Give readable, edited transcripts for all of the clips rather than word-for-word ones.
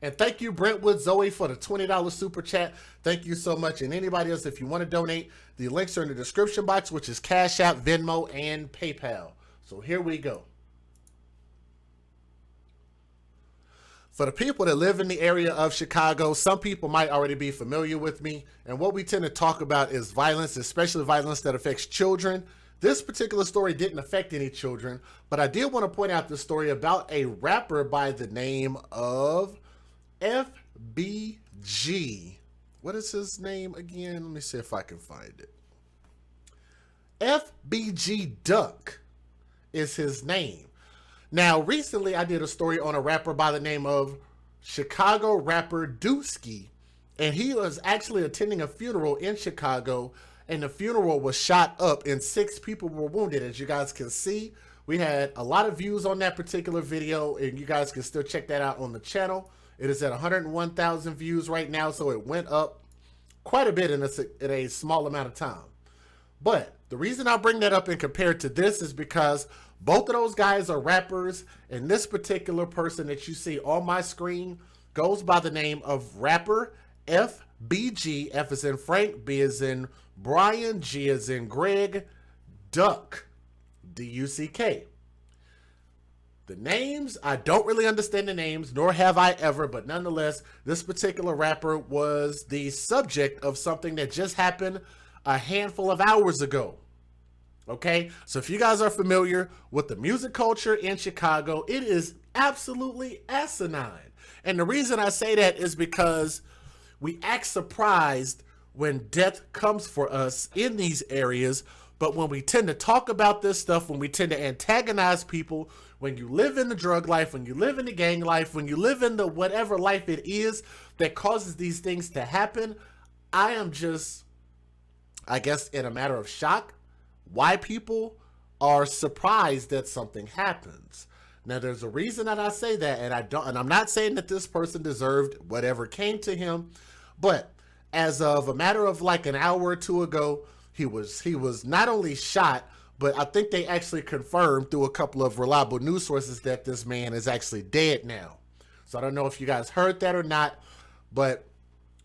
And thank you, Brentwood Zoe, for the $20 super chat. Thank you so much. And anybody else, if you want to donate, the links are in the description box, which is Cash App, Venmo, and PayPal. So here we go. For the people that live in the area of Chicago, some people might already be familiar with me. And what we tend to talk about is violence, especially violence that affects children. This particular story didn't affect any children, but I did want to point out the story about a rapper by the name of FBG. What is his name again? Let me see if I can find it. FBG Duck is his name. Now, recently I did a story on a rapper by the name of Chicago rapper Dooski, and he was actually attending a funeral in Chicago, and the funeral was shot up and 6 people were wounded. As you guys can see, we had a lot of views on that particular video, and you guys can still check that out on the channel. It is at 101,000 views right now, so it went up quite a bit in a small amount of time. But the reason I bring that up and compare it to this is because both of those guys are rappers, and this particular person that you see on my screen goes by the name of rapper FBG. F is in Frank, B is in Brian, G is in Greg, Duck, D-U-C-K. The names, I don't really understand the names, nor have I ever, but nonetheless, this particular rapper was the subject of something that just happened a handful of hours ago. Okay, so if you guys are familiar with the music culture in Chicago, it is absolutely asinine. And the reason I say that is because we act surprised when death comes for us in these areas, but when we tend to talk about this stuff, when we tend to antagonize people, when you live in the drug life, when you live in the gang life, when you live in the whatever life it is that causes these things to happen, I am just, I guess, in a matter of shock why people are surprised that something happens. Now, there's a reason that I say that, and I'm not saying that this person deserved whatever came to him, but as of a matter of like an hour or two ago, he was not only shot, but I think they actually confirmed through a couple of reliable news sources that this man is actually dead now. So I don't know if you guys heard that or not, but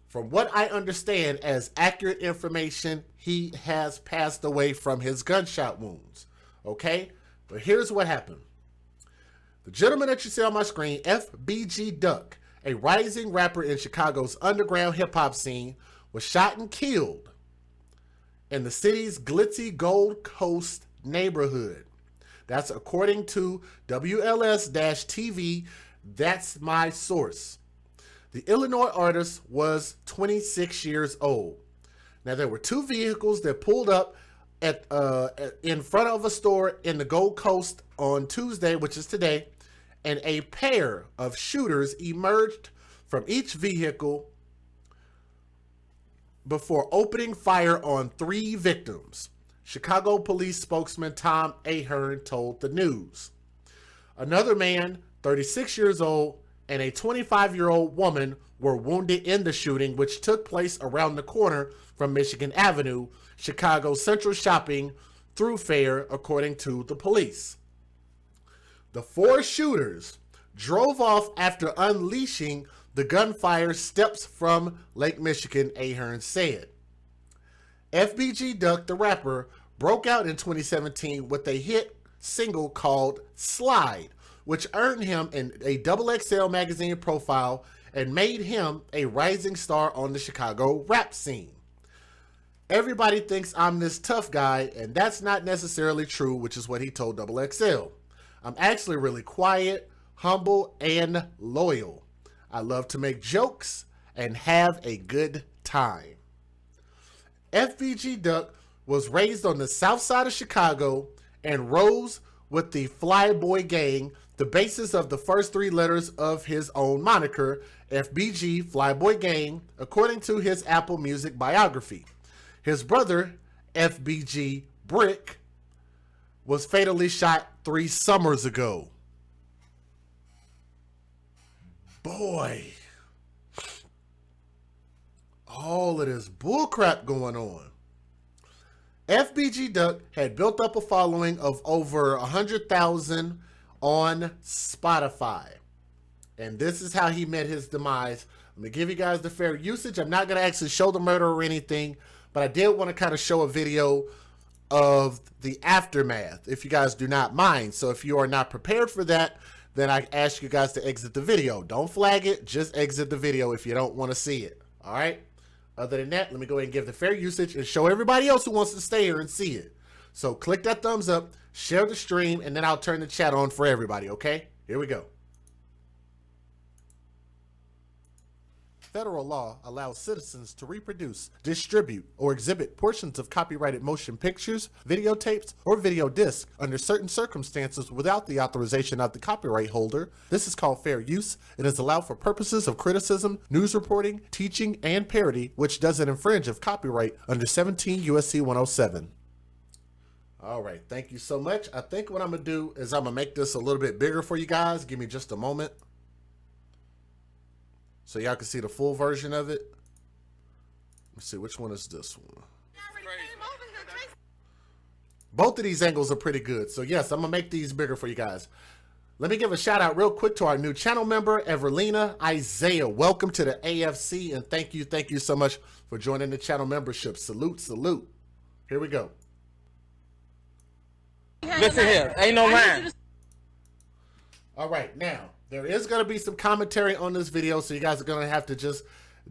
from what I understand as accurate information, he has passed away from his gunshot wounds. Okay? But here's what happened. The gentleman that you see on my screen, FBG Duck, a rising rapper in Chicago's underground hip-hop scene, was shot and killed in the city's glitzy Gold Coast neighborhood. That's according to WLS-TV. That's my source. The Illinois artist was 26 years old. Now, there were 2 vehicles that pulled up in front of a store in the Gold Coast on Tuesday, which is today, and a pair of shooters emerged from each vehicle before opening fire on 3 victims. Chicago police spokesman Tom Ahern told the news. Another man, 36 years old, and a 25-year-old woman were wounded in the shooting, which took place around the corner from Michigan Avenue, Chicago's central shopping thoroughfare, according to the police. The 4 shooters drove off after unleashing the gunfire steps from Lake Michigan, Ahern said. FBG Duck, the rapper, broke out in 2017 with a hit single called Slide, which earned him a XXL magazine profile and made him a rising star on the Chicago rap scene. Everybody thinks I'm this tough guy, and that's not necessarily true, which is what he told XXL. I'm actually really quiet, humble, and loyal. I love to make jokes and have a good time. FBG Duck was raised on the south side of Chicago and rose with the Flyboy Gang, the basis of the first 3 letters of his own moniker, FBG Flyboy Gang, according to his Apple Music biography. His brother, FBG Brick, was fatally shot 3 summers ago. Boy, all of this bullcrap going on. FBG Duck had built up a following of over 100,000 on Spotify. And this is how he met his demise. I'm going to give you guys the fair usage. I'm not going to actually show the murder or anything, but I did want to kind of show a video of the aftermath, if you guys do not mind. So if you are not prepared for that, then I ask you guys to exit the video. Don't flag it, just exit the video if you don't want to see it. All right? Other than that, let me go ahead and give the fair usage and show everybody else who wants to stay here and see it. So click that thumbs up, share the stream, and then I'll turn the chat on for everybody, okay? Here we go. Federal law allows citizens to reproduce, distribute, or exhibit portions of copyrighted motion pictures, videotapes, or video discs under certain circumstances without the authorization of the copyright holder. This is called fair use and is allowed for purposes of criticism, news reporting, teaching, and parody, which doesn't infringe of copyright under 17 U.S.C. 107. All right, thank you so much. I think what I'm going to do is I'm going to make this a little bit bigger for you guys. Give me just a moment, so y'all can see the full version of it. Let's see, which one is this one? Both of these angles are pretty good. So yes, I'm gonna make these bigger for you guys. Let me give a shout out real quick to our new channel member, Everlina Isaiah. Welcome to the AFC, and thank you so much for joining the channel membership. Salute, salute. Here we go. Listen here, ain't no line. All right, now, there is going to be some commentary on this video, so you guys are going to have to just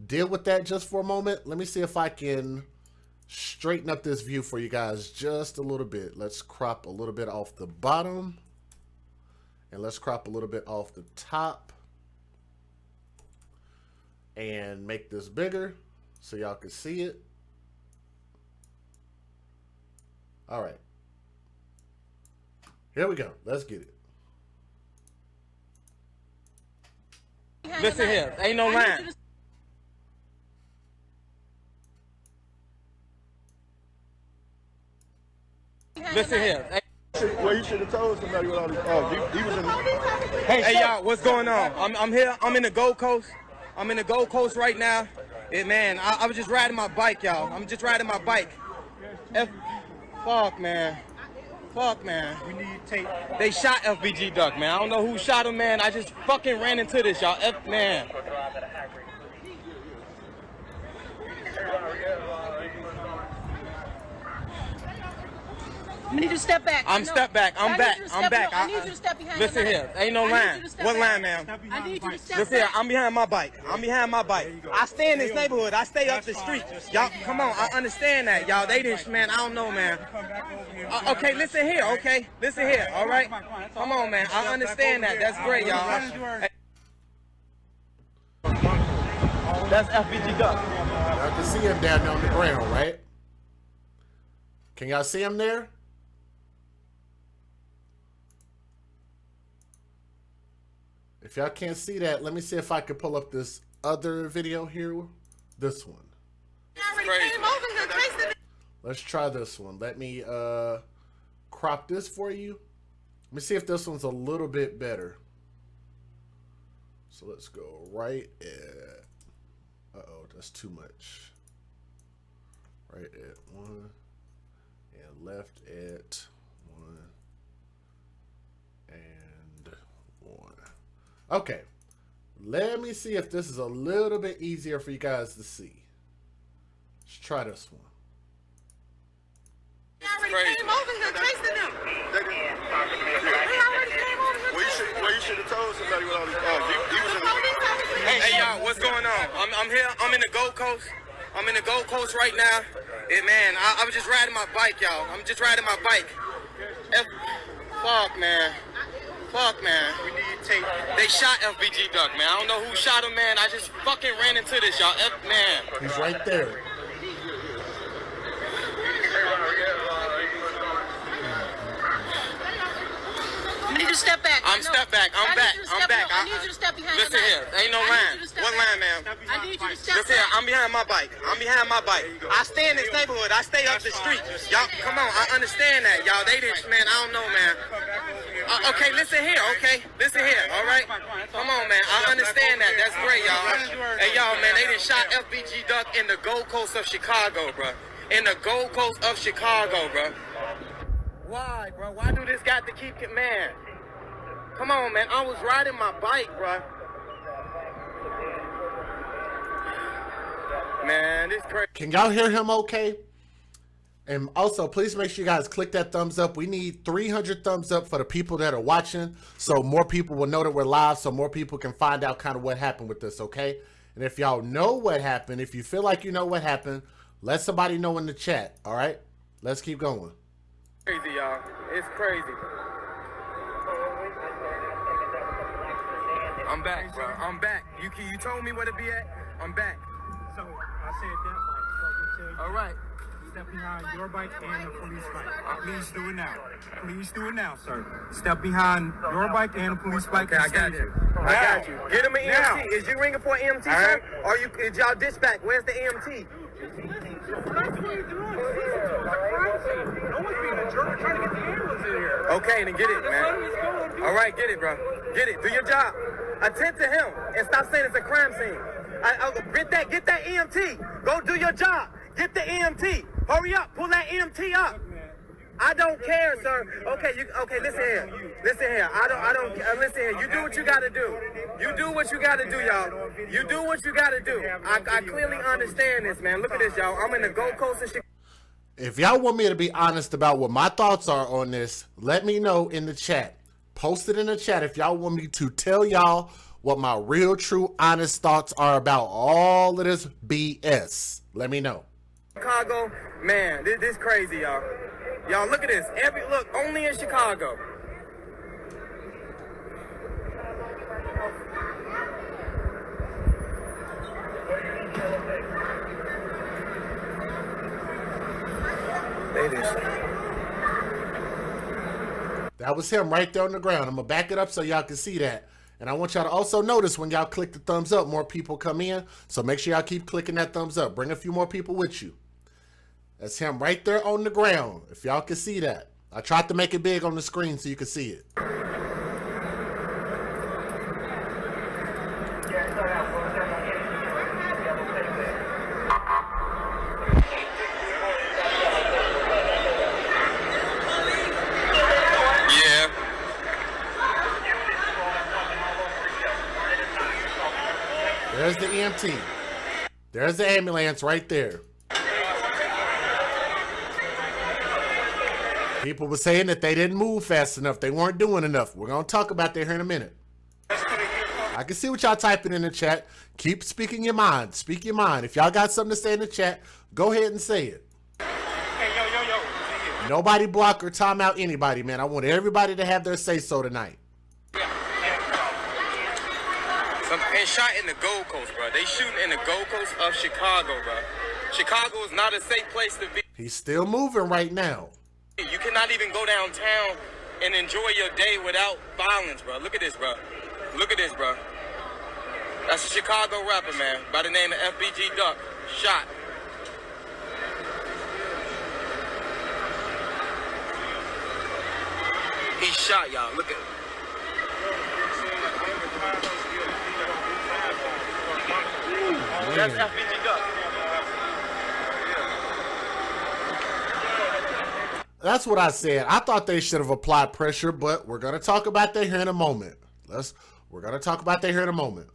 deal with that just for a moment. Let me see if I can straighten up this view for you guys just a little bit. Let's crop a little bit off the bottom, and let's crop a little bit off the top, and make this bigger so y'all can see it. All right. Here we go. Let's get it. Listen here, ain't no line. Listen here. Well, you should have told somebody what all these. Oh, he was in. Hey y'all, what's going on? I'm here. I'm in the Gold Coast. I'm in the Gold Coast right now. Man, I was just riding my bike, y'all. I'm just riding my bike. Fuck, man. Fuck, man. We need tape. They shot FBG Duck, man. I don't know who shot him, man. I just fucking ran into this, y'all. Man. I need you to step back. I'm step back. I'm back. I'm back. I need you to step behind. Listen here. Ain't no line. What line, ma'am? I need you to step Listen here. back. I'm behind my bike. I'm behind my bike. I stay in this neighborhood. I stay up the street. Y'all, come on. I understand that. Y'all, they didn't, man. I don't know, man. Okay, listen here. Okay, listen here. All right. Come on, man. I understand that. That's great, y'all. That's FBG Duck. Y'all can see him down there on the ground, right? Can y'all see him there? If y'all can't see that, let me see if I can pull up this other video here. This one. Let's try this one. Let me crop this for you. Let me see if this one's a little bit better. So let's go right at, uh-oh, that's too much. Right at 1 and left at 1 and 1. Okay, let me see if this is a little bit easier for you guys to see. Let's try this one. Well, you should have told somebody what all these. Oh, he was in. Hey y'all, what's going on? I'm here. I'm in the Gold Coast. I'm in the Gold Coast right now. Man, I was just riding my bike, y'all. I'm just riding my bike. Fuck, man. Fuck, man. We need tape. They shot FBG Duck, man. I don't know who shot him, man. I just fucking ran into this, y'all. Man. He's right there. I need you to step back. I'm step back. I'm back. I'm back. I need you to step behind. Listen here. Ain't no line. What line, ma'am? I need you to step Listen here. back. I'm behind my bike. I'm behind my bike. I stay in this neighborhood. I stay up the street. Y'all, come on. I understand that. Y'all, they didn't, man. I don't know, man. Okay, listen here. Okay, listen here. All right. Come on, man. I understand that. That's great, y'all. Hey, y'all, man. They done shot FBG Duck in the Gold Coast of Chicago, bro. In the Gold Coast of Chicago, bro. Why, bro? Why do this got to keep it, man? Come on, man. I was riding my bike, bro. Man, this crazy. Can y'all hear him okay? And also, please make sure you guys click that thumbs up. We need 300 thumbs up for the people that are watching, so more people will know that we're live, so more people can find out kind of what happened with this, okay? And if y'all know what happened, if you feel like you know what happened, let somebody know in the chat, all right? Let's keep going. Crazy, y'all. It's crazy. I'm back, bro. I'm back. You told me where to be at. I'm back. So I said that bike. So we tell you. All right. Step behind your bike and the police bike. Please do it now. Please do it now, sir. Step behind your bike and the police bike. Okay, I got you. I got you. Get him an EMT. Is you ringing for an EMT, sir? Or is y'all dispatch? Where's the EMT? Okay, then get it, man. All right, get it, bro. Get it. Do your job. Attend to him and stop saying it's a crime scene. Get that EMT. Go do your job. Get the EMT. Hurry up. Pull that EMT up. I don't care, sir. Okay, listen here. Listen here. I don't listen here. You do what you gotta do. You do what you gotta do, y'all. You do what you gotta do. I clearly understand this, man. Look at this, y'all. I'm in the Gold Coast of Chicago. If y'all want me to be honest about what my thoughts are on this, let me know in the chat. Post it in the chat if y'all want me to tell y'all what my real, true, honest thoughts are about all of this BS. Let me know. Chicago, man, this crazy, y'all. Y'all, look at this. Look, only in Chicago. That was him right there on the ground. I'm going to back it up so y'all can see that. And I want y'all to also notice when y'all click the thumbs up, more people come in. So make sure y'all keep clicking that thumbs up. Bring a few more people with you. That's him right there on the ground, if y'all can see that. I tried to make it big on the screen so you can see it. There's the EMT. There's the ambulance right there. People were saying that they didn't move fast enough. They weren't doing enough. We're going to talk about that here in a minute. I can see what y'all typing in the chat. Keep speaking your mind. Speak your mind. If y'all got something to say in the chat, go ahead and say it. Hey, yo. Nobody block or time out anybody, man. I want everybody to have their say-so tonight. And shot in the Gold Coast, bro. They shooting in the Gold Coast of Chicago, bro. Chicago is not a safe place to be. He's still moving right now. You cannot even go downtown and enjoy your day without violence, bro. Look at this, bro. Look at this, bro. That's a Chicago rapper, man, by the name of FBG Duck. Shot. He shot, y'all. Look at it. That's FBG Duck. That's what I said. I thought they should have applied pressure, but we're going to talk about that here in a moment. We're going to talk about that here in a moment.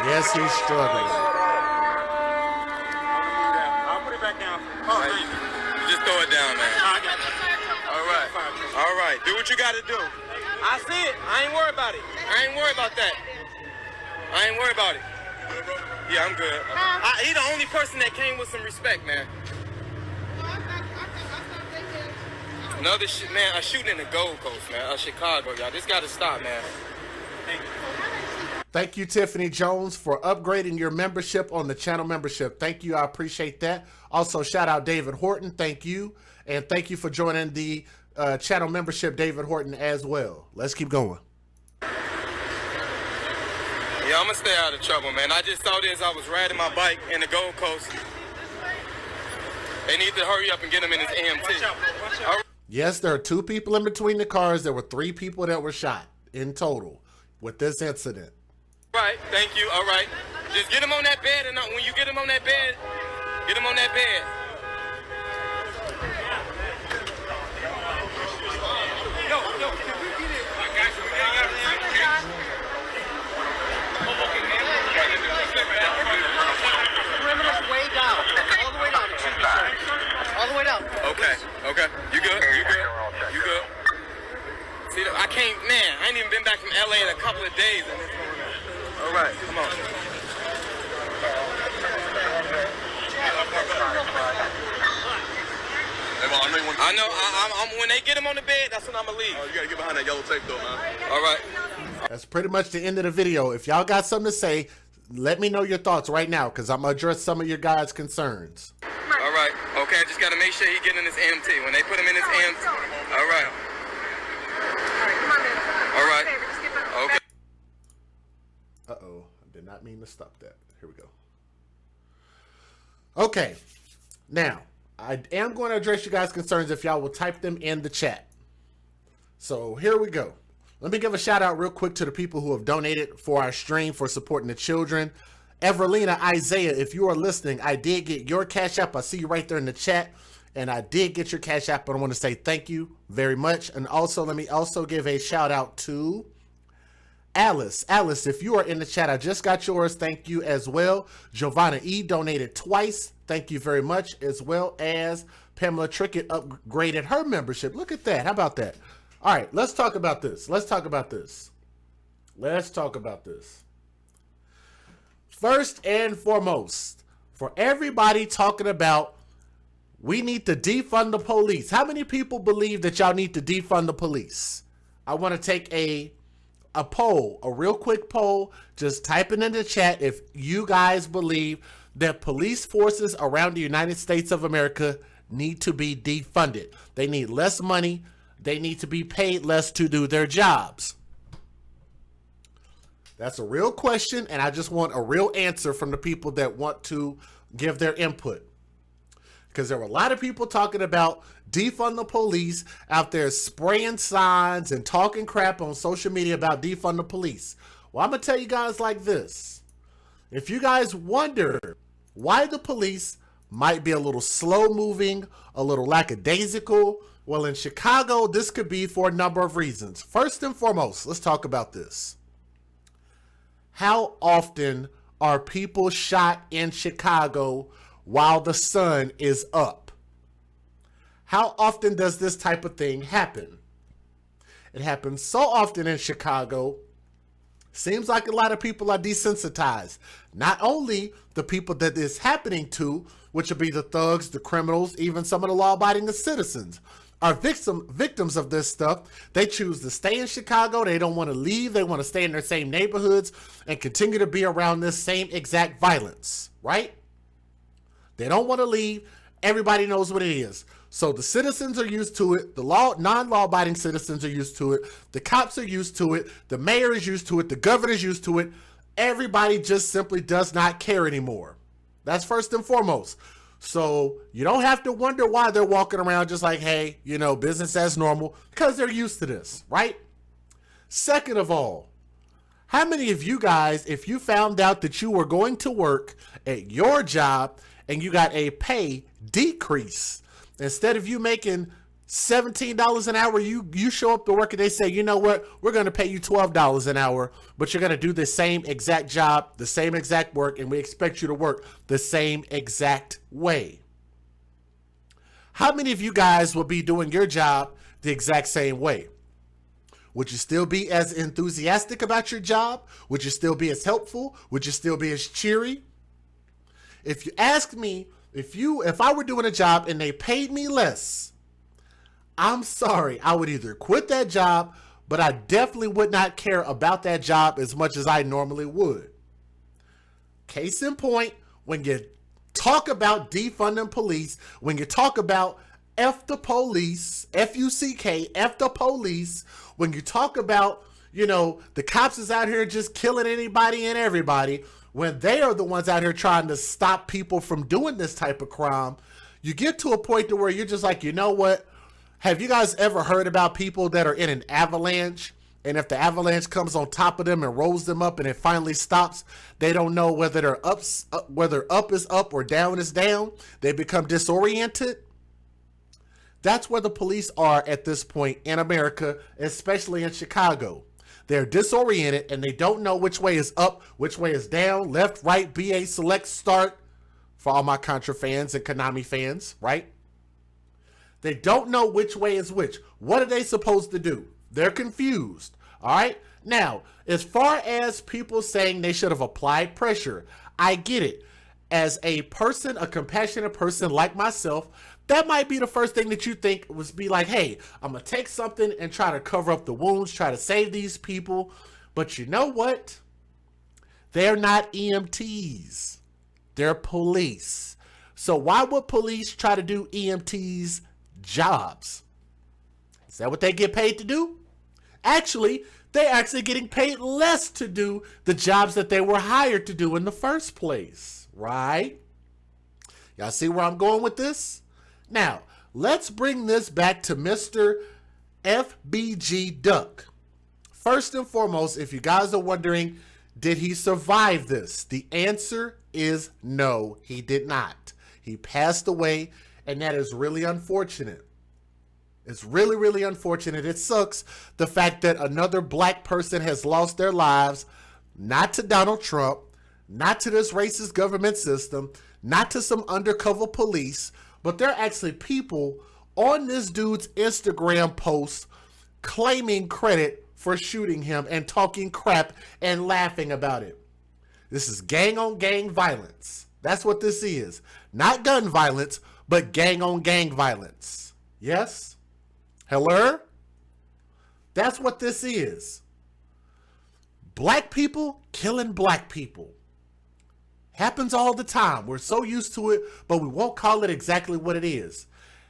Yes, he's struggling. I'll put it back down. Just throw it down, man. All right. Do what you got to do. I see it. I ain't worried about it. I ain't worried about that. I ain't worried about it. Yeah, I'm good. He the only person that came with some respect, man. Another shit, man. A shooting in the Gold Coast, man. Chicago, y'all. This got to stop, man. Thank you, Tiffany Jones, for upgrading your membership on the channel membership. Thank you. I appreciate that. Also, shout out David Horton. Thank you. And thank you for joining the channel membership, David Horton, as well. Let's keep going. Yeah, I'm going to stay out of trouble, man. I just saw this. I was riding my bike in the Gold Coast. They need to hurry up and get him in his EMT. Watch out. Yes, there are 2 people in between the cars. There were 3 people that were shot in total. with this incident. Right, thank you. All right. Just get him on that bed, and when you get him on that bed, get him on that bed. Yo, can we get it? I got you. Perimeter's way down. All the way down. It should be safe. All the way down. Okay. You good? You good? See, I can't, man, I ain't even been back from LA in a couple of days. All right, come on. I know, I'm, when they get him on the bed, that's when I'm gonna leave. Oh, you gotta get behind that yellow tape though, man. All right. That's pretty much the end of the video. If y'all got something to say, let me know your thoughts right now, because I'm gonna address some of your guys' concerns. All right. Okay, I just gotta make sure he getting in his EMT. When they put him in his EMT. All right. All right. Okay. Uh-oh, I did not mean to stop that. Here we go. Okay, now, I am going to address you guys' concerns if y'all will type them in the chat. So, here we go. Let me give a shout out real quick to the people who have donated for our stream for supporting the children. Everlina, Isaiah, if you are listening, I did get your Cash App. I see you right there in the chat. And I did get your Cash App, but I want to say thank you very much. And also, let me also give a shout out to Alice. Alice, if you are in the chat, I just got yours. Thank you as well. Giovanna E donated twice. Thank you very much. As well as Pamela Trickett upgraded her membership. Look at that. How about that? All right, let's talk about this. Let's talk about this. First and foremost, for everybody talking about we need to defund the police. How many people believe that y'all need to defund the police? I want to take a poll, a real quick poll. Just type it in the chat if you guys believe that police forces around the United States of America need to be defunded. They need less money. They need to be paid less to do their jobs. That's a real question, and I just want a real answer from the people that want to give their input. Because there were a lot of people talking about defund the police out there spraying signs and talking crap on social media about defund the police. Well, I'm going to tell you guys like this. If you guys wonder why the police might be a little slow moving, a little lackadaisical, well, in Chicago, this could be for a number of reasons. First and foremost, let's talk about this. How often are people shot in Chicago while the sun is up? How often does this type of thing happen? It happens so often in Chicago. Seems like a lot of people are desensitized. Not only the people that this is happening to, which would be the thugs, the criminals, even some of the law-abiding citizens, are victims of this stuff. They choose to stay in Chicago. They don't want to leave. They want to stay in their same neighborhoods and continue to be around this same exact violence, right? They don't want to leave. Everybody knows what it is. So the citizens are used to it. The non-law-abiding citizens are used to it. The cops are used to it. The mayor is used to it. The governor is used to it. Everybody just simply does not care anymore. That's first and foremost. So you don't have to wonder why they're walking around just like, hey, you know, business as normal, because they're used to this, right? Second of all, how many of you guys, if you found out that you were going to work at your job and you got a pay decrease, instead of you making $17 an hour, you show up to work and they say, you know what, we're going to pay you $12 an hour, but you're going to do the same exact job, the same exact work, and we expect you to work the same exact way. How many of you guys will be doing your job the exact same way? Would you still be as enthusiastic about your job? Would you still be as helpful? Would you still be as cheery? If you ask me, if I were doing a job and they paid me less, I'm sorry, I would either quit that job, but I definitely would not care about that job as much as I normally would. Case in point, when you talk about defunding police, when you talk about F the police, F-U-C-K, F the police, when you talk about, you know, the cops is out here just killing anybody and everybody, when they are the ones out here trying to stop people from doing this type of crime, you get to a point to where you're just like, you know what? Have you guys ever heard about people that are in an avalanche And if the avalanche comes on top of them and rolls them up and it finally stops, they don't know whether they're whether up is up or down is down. They become disoriented. That's where the police are at this point in America, especially in Chicago. They're disoriented and they don't know which way is up, which way is down, left, right, BA, select, start. For all my Contra fans and Konami fans, right? They don't know which way is which. What are they supposed to do? They're confused. All right. Now, as far as people saying they should have applied pressure, I get it. As a person, a compassionate person like myself, that might be the first thing that you think was be like, hey, I'm going to take something and try to cover up the wounds, try to save these people. But you know what? They're not EMTs. They're police. So why would police try to do EMTs' jobs? Is that what they get paid to do? Actually, they're actually getting paid less to do the jobs that they were hired to do in the first place, right? Y'all see where I'm going with this? Now, let's bring this back to Mr. FBG Duck. First and foremost, if you guys are wondering, did he survive this? The answer is no, he did not. He passed away, and that is really unfortunate. It's really, really unfortunate. It sucks the fact that another black person has lost their lives, not to Donald Trump, not to this racist government system, not to some undercover police, but there are actually people on this dude's Instagram post claiming credit for shooting him and talking crap and laughing about it. This is gang on gang violence. That's what this is. Not gun violence, but gang on gang violence. Yes? Hello? That's what this is. Black people killing black people. Happens all the time. We're so used to it, but we won't call it exactly what it is.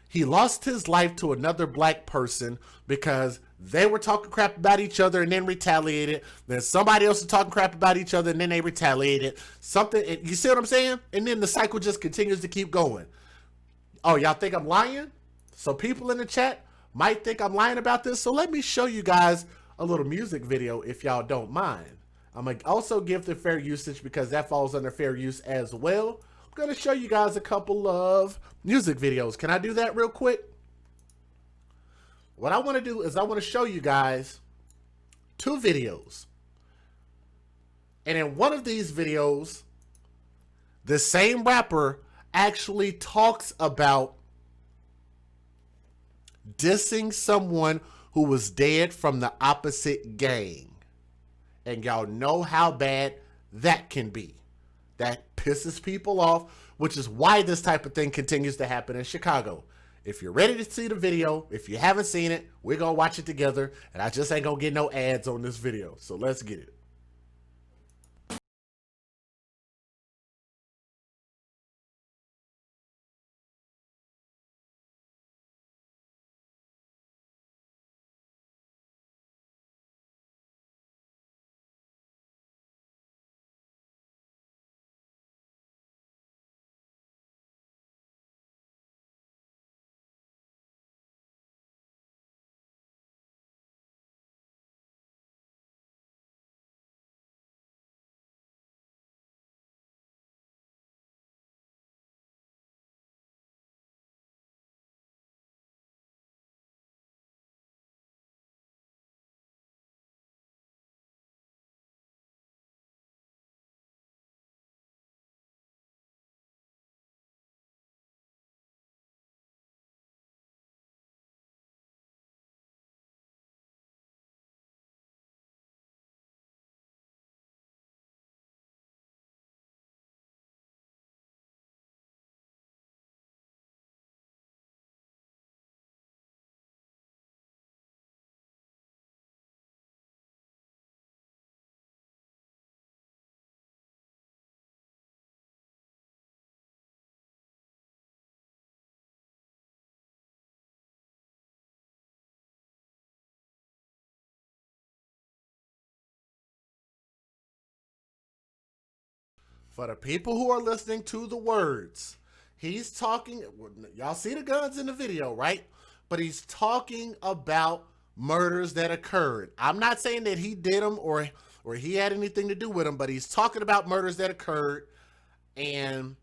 He lost his life to another black person because they were talking crap about each other and then retaliated. Then somebody else was talking crap about each other and then they retaliated. Something, you see what I'm saying? And then the cycle just continues to keep going. Oh, y'all think I'm lying? So people in the chat might think I'm lying about this. So let me show you guys a little music video if y'all don't mind. I'm going to also give the fair usage because that falls under fair use as well. I'm going to show you guys a couple of music videos. Can I do that real quick? What I want to do is I want to show you guys two videos. And in one of these videos, the same rapper actually talks about dissing someone who was dead from the opposite gang. And y'all know how bad that can be. That pisses people off, which is why this type of thing continues to happen in Chicago. If you're ready to see the video, if you haven't seen it, we're going to watch it together. And I just ain't going to get no ads on this video. So let's get it. For the people who are listening to the words, he's talking, y'all see the guns in the video, right? But he's talking about murders that occurred. I'm not saying that he did them or he had anything to do with them, but he's talking about murders that occurred, and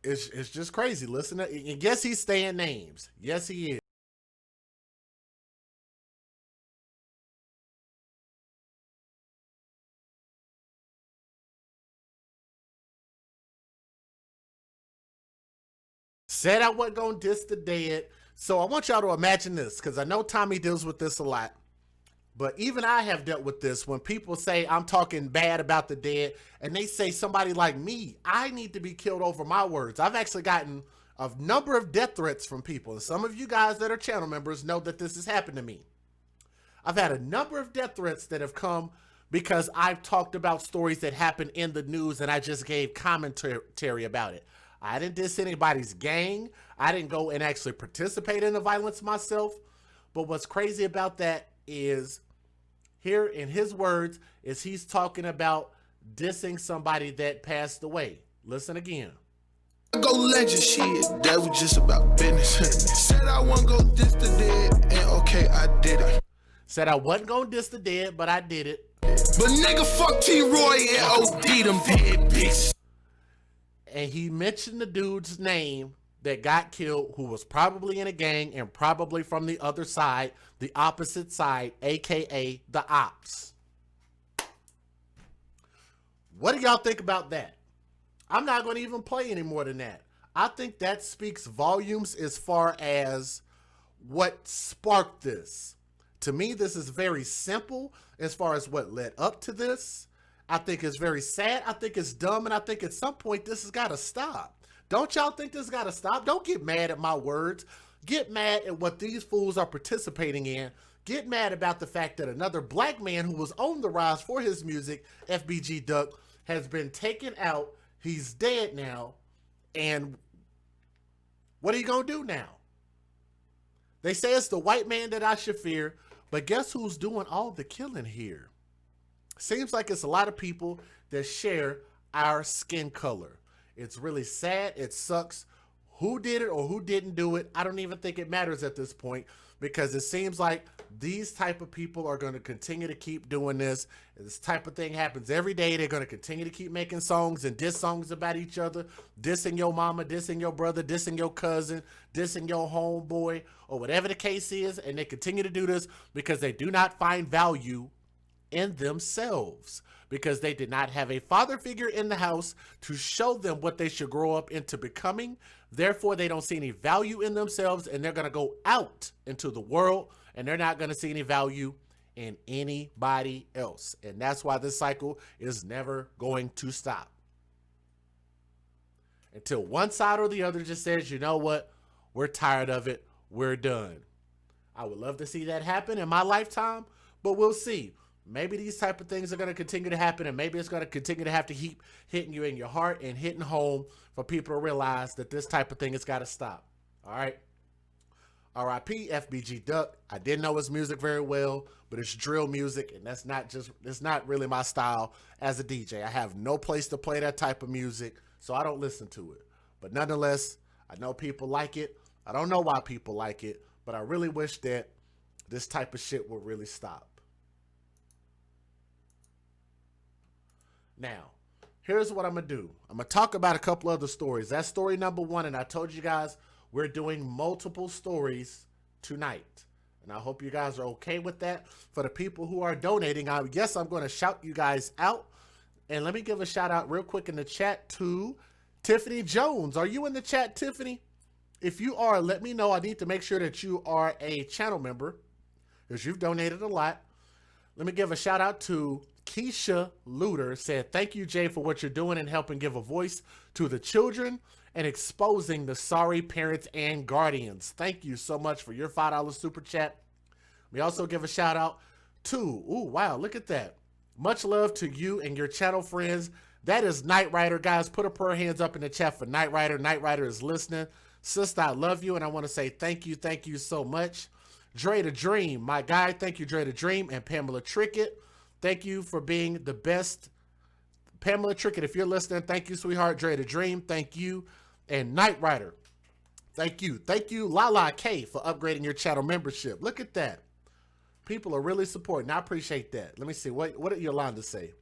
it's just crazy. Listen, and yes, he's saying names. Yes, he is. Said I wasn't going to diss the dead. So I want y'all to imagine this, because I know Tommy deals with this a lot. But even I have dealt with this when people say I'm talking bad about the dead, and they say somebody like me, I need to be killed over my words. I've actually gotten a number of death threats from people. And some of you guys that are channel members know that this has happened to me. I've had a number of death threats that have come because I've talked about stories that happened in the news and I just gave commentary about it. I didn't diss anybody's gang. I didn't go and actually participate in the violence myself. But what's crazy about that is, here in his words, is he's talking about dissing somebody that passed away. Listen again. Go legend shit, that was just about business. Said I wasn't gonna diss the dead, and okay, I did it. Said I wasn't gonna diss the dead, but I did it. But nigga, fuck T-Roy and OD them dead bitch. And he mentioned the dude's name that got killed, who was probably in a gang and probably from the other side, the opposite side, aka the ops. What do y'all think about that? I'm not going to even play any more than that. I think that speaks volumes as far as what sparked this. To me, this is very simple as far as what led up to this. I think it's very sad. I think it's dumb. And I think at some point this has got to stop. Don't y'all think this got to stop? Don't get mad at my words. Get mad at what these fools are participating in. Get mad about the fact that another black man who was on the rise for his music, FBG Duck, has been taken out. He's dead now. And what are you going to do now? They say it's the white man that I should fear. But guess who's doing all the killing here? Seems like it's a lot of people that share our skin color. It's really sad. It sucks. Who did it or who didn't do it, I don't even think it matters at this point, because it seems like these type of people are going to continue to keep doing this. This type of thing happens every day. They're going to continue to keep making songs and diss songs about each other, dissing your mama, dissing your brother, dissing your cousin, dissing your homeboy, or whatever the case is. And they continue to do this because they do not find value in themselves, because they did not have a father figure in the house to show them what they should grow up into becoming. Therefore, they don't see any value in themselves, and they're going to go out into the world, and they're not going to see any value in anybody else. And that's why this cycle is never going to stop. Until one side or the other just says, you know what, we're tired of it, we're done. I would love to see that happen in my lifetime, but we'll see. Maybe these type of things are going to continue to happen, and maybe it's going to continue to have to keep hitting you in your heart and hitting home for people to realize that this type of thing has got to stop. All right. R.I.P. FBG Duck. I didn't know his music very well, but it's drill music, and it's not really my style as a DJ. I have no place to play that type of music, so I don't listen to it. But nonetheless, I know people like it. I don't know why people like it, but I really wish that this type of shit would really stop. Now, here's what I'm going to do. I'm going to talk about a couple other stories. That's story number one, and I told you guys we're doing multiple stories tonight. And I hope you guys are okay with that. For the people who are donating, I guess I'm going to shout you guys out. And let me give a shout out real quick in the chat to Tiffany Jones. Are you in the chat, Tiffany? If you are, let me know. I need to make sure that you are a channel member, because you've donated a lot. Let me give a shout out to Keisha Luter. Said, thank you, Jay, for what you're doing and helping give a voice to the children and exposing the sorry parents and guardians. Thank you so much for your $5 super chat. We also give a shout out to, ooh, wow, look at that. Much love to you and your channel friends. That is Night Rider. Guys, put a pair of hands up in the chat for Night Rider. Night Rider is listening. Sister, I love you, and I want to say thank you so much. Dre the Dream, my guy, thank you, Dre the Dream, and Pamela Trickett. Thank you for being the best. Pamela Trickett, if you're listening, thank you, sweetheart. Dre the Dream, thank you. And Night Rider, thank you. Thank you, Lala K, for upgrading your channel membership. Look at that. People are really supporting. I appreciate that. Let me see. What did Yolanda say?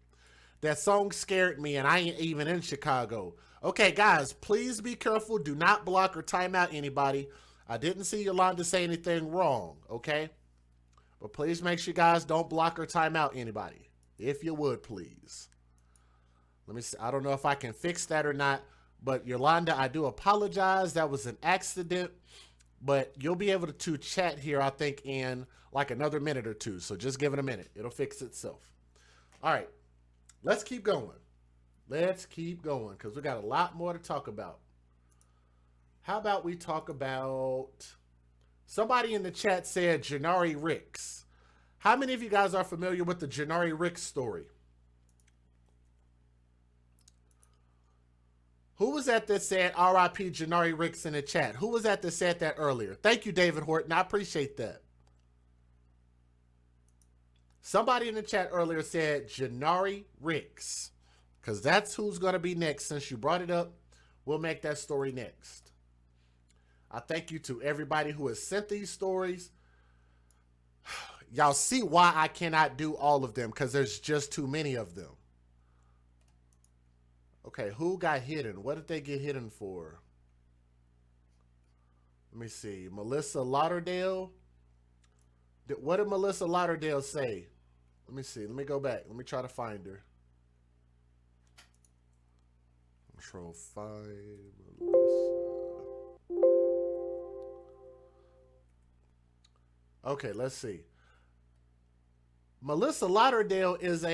That song scared me, and I ain't even in Chicago. Okay, guys, please be careful. Do not block or time out anybody. I didn't see Yolanda say anything wrong, okay? But please make sure you guys don't block or time out anybody. If you would, please. Let me see. I don't know if I can fix that or not. But Yolanda, I do apologize. That was an accident. But you'll be able to chat here, I think, in like another minute or two. So just give it a minute. It'll fix itself. All right. Let's keep going. Let's keep going because we got a lot more to talk about. How about we talk about... Somebody in the chat said Janari Ricks. How many of you guys are familiar with the Janari Ricks story? Who was that said R.I.P. Janari Ricks in the chat? Who was that said that earlier? Thank you, David Horton. I appreciate that. Somebody in the chat earlier said Janari Ricks. Because that's who's going to be next. Since you brought it up, we'll make that story next. I thank you to everybody who has sent these stories. Y'all see why I cannot do all of them. Because there's just too many of them. Okay, who got hidden? What did they get hidden for? Let me see. Melissa Lauderdale. What did Melissa Lauderdale say? Let me see. Let me go back. Let me try to find her. Control 5. Melissa. Okay, let's see. Melissa Lauderdale is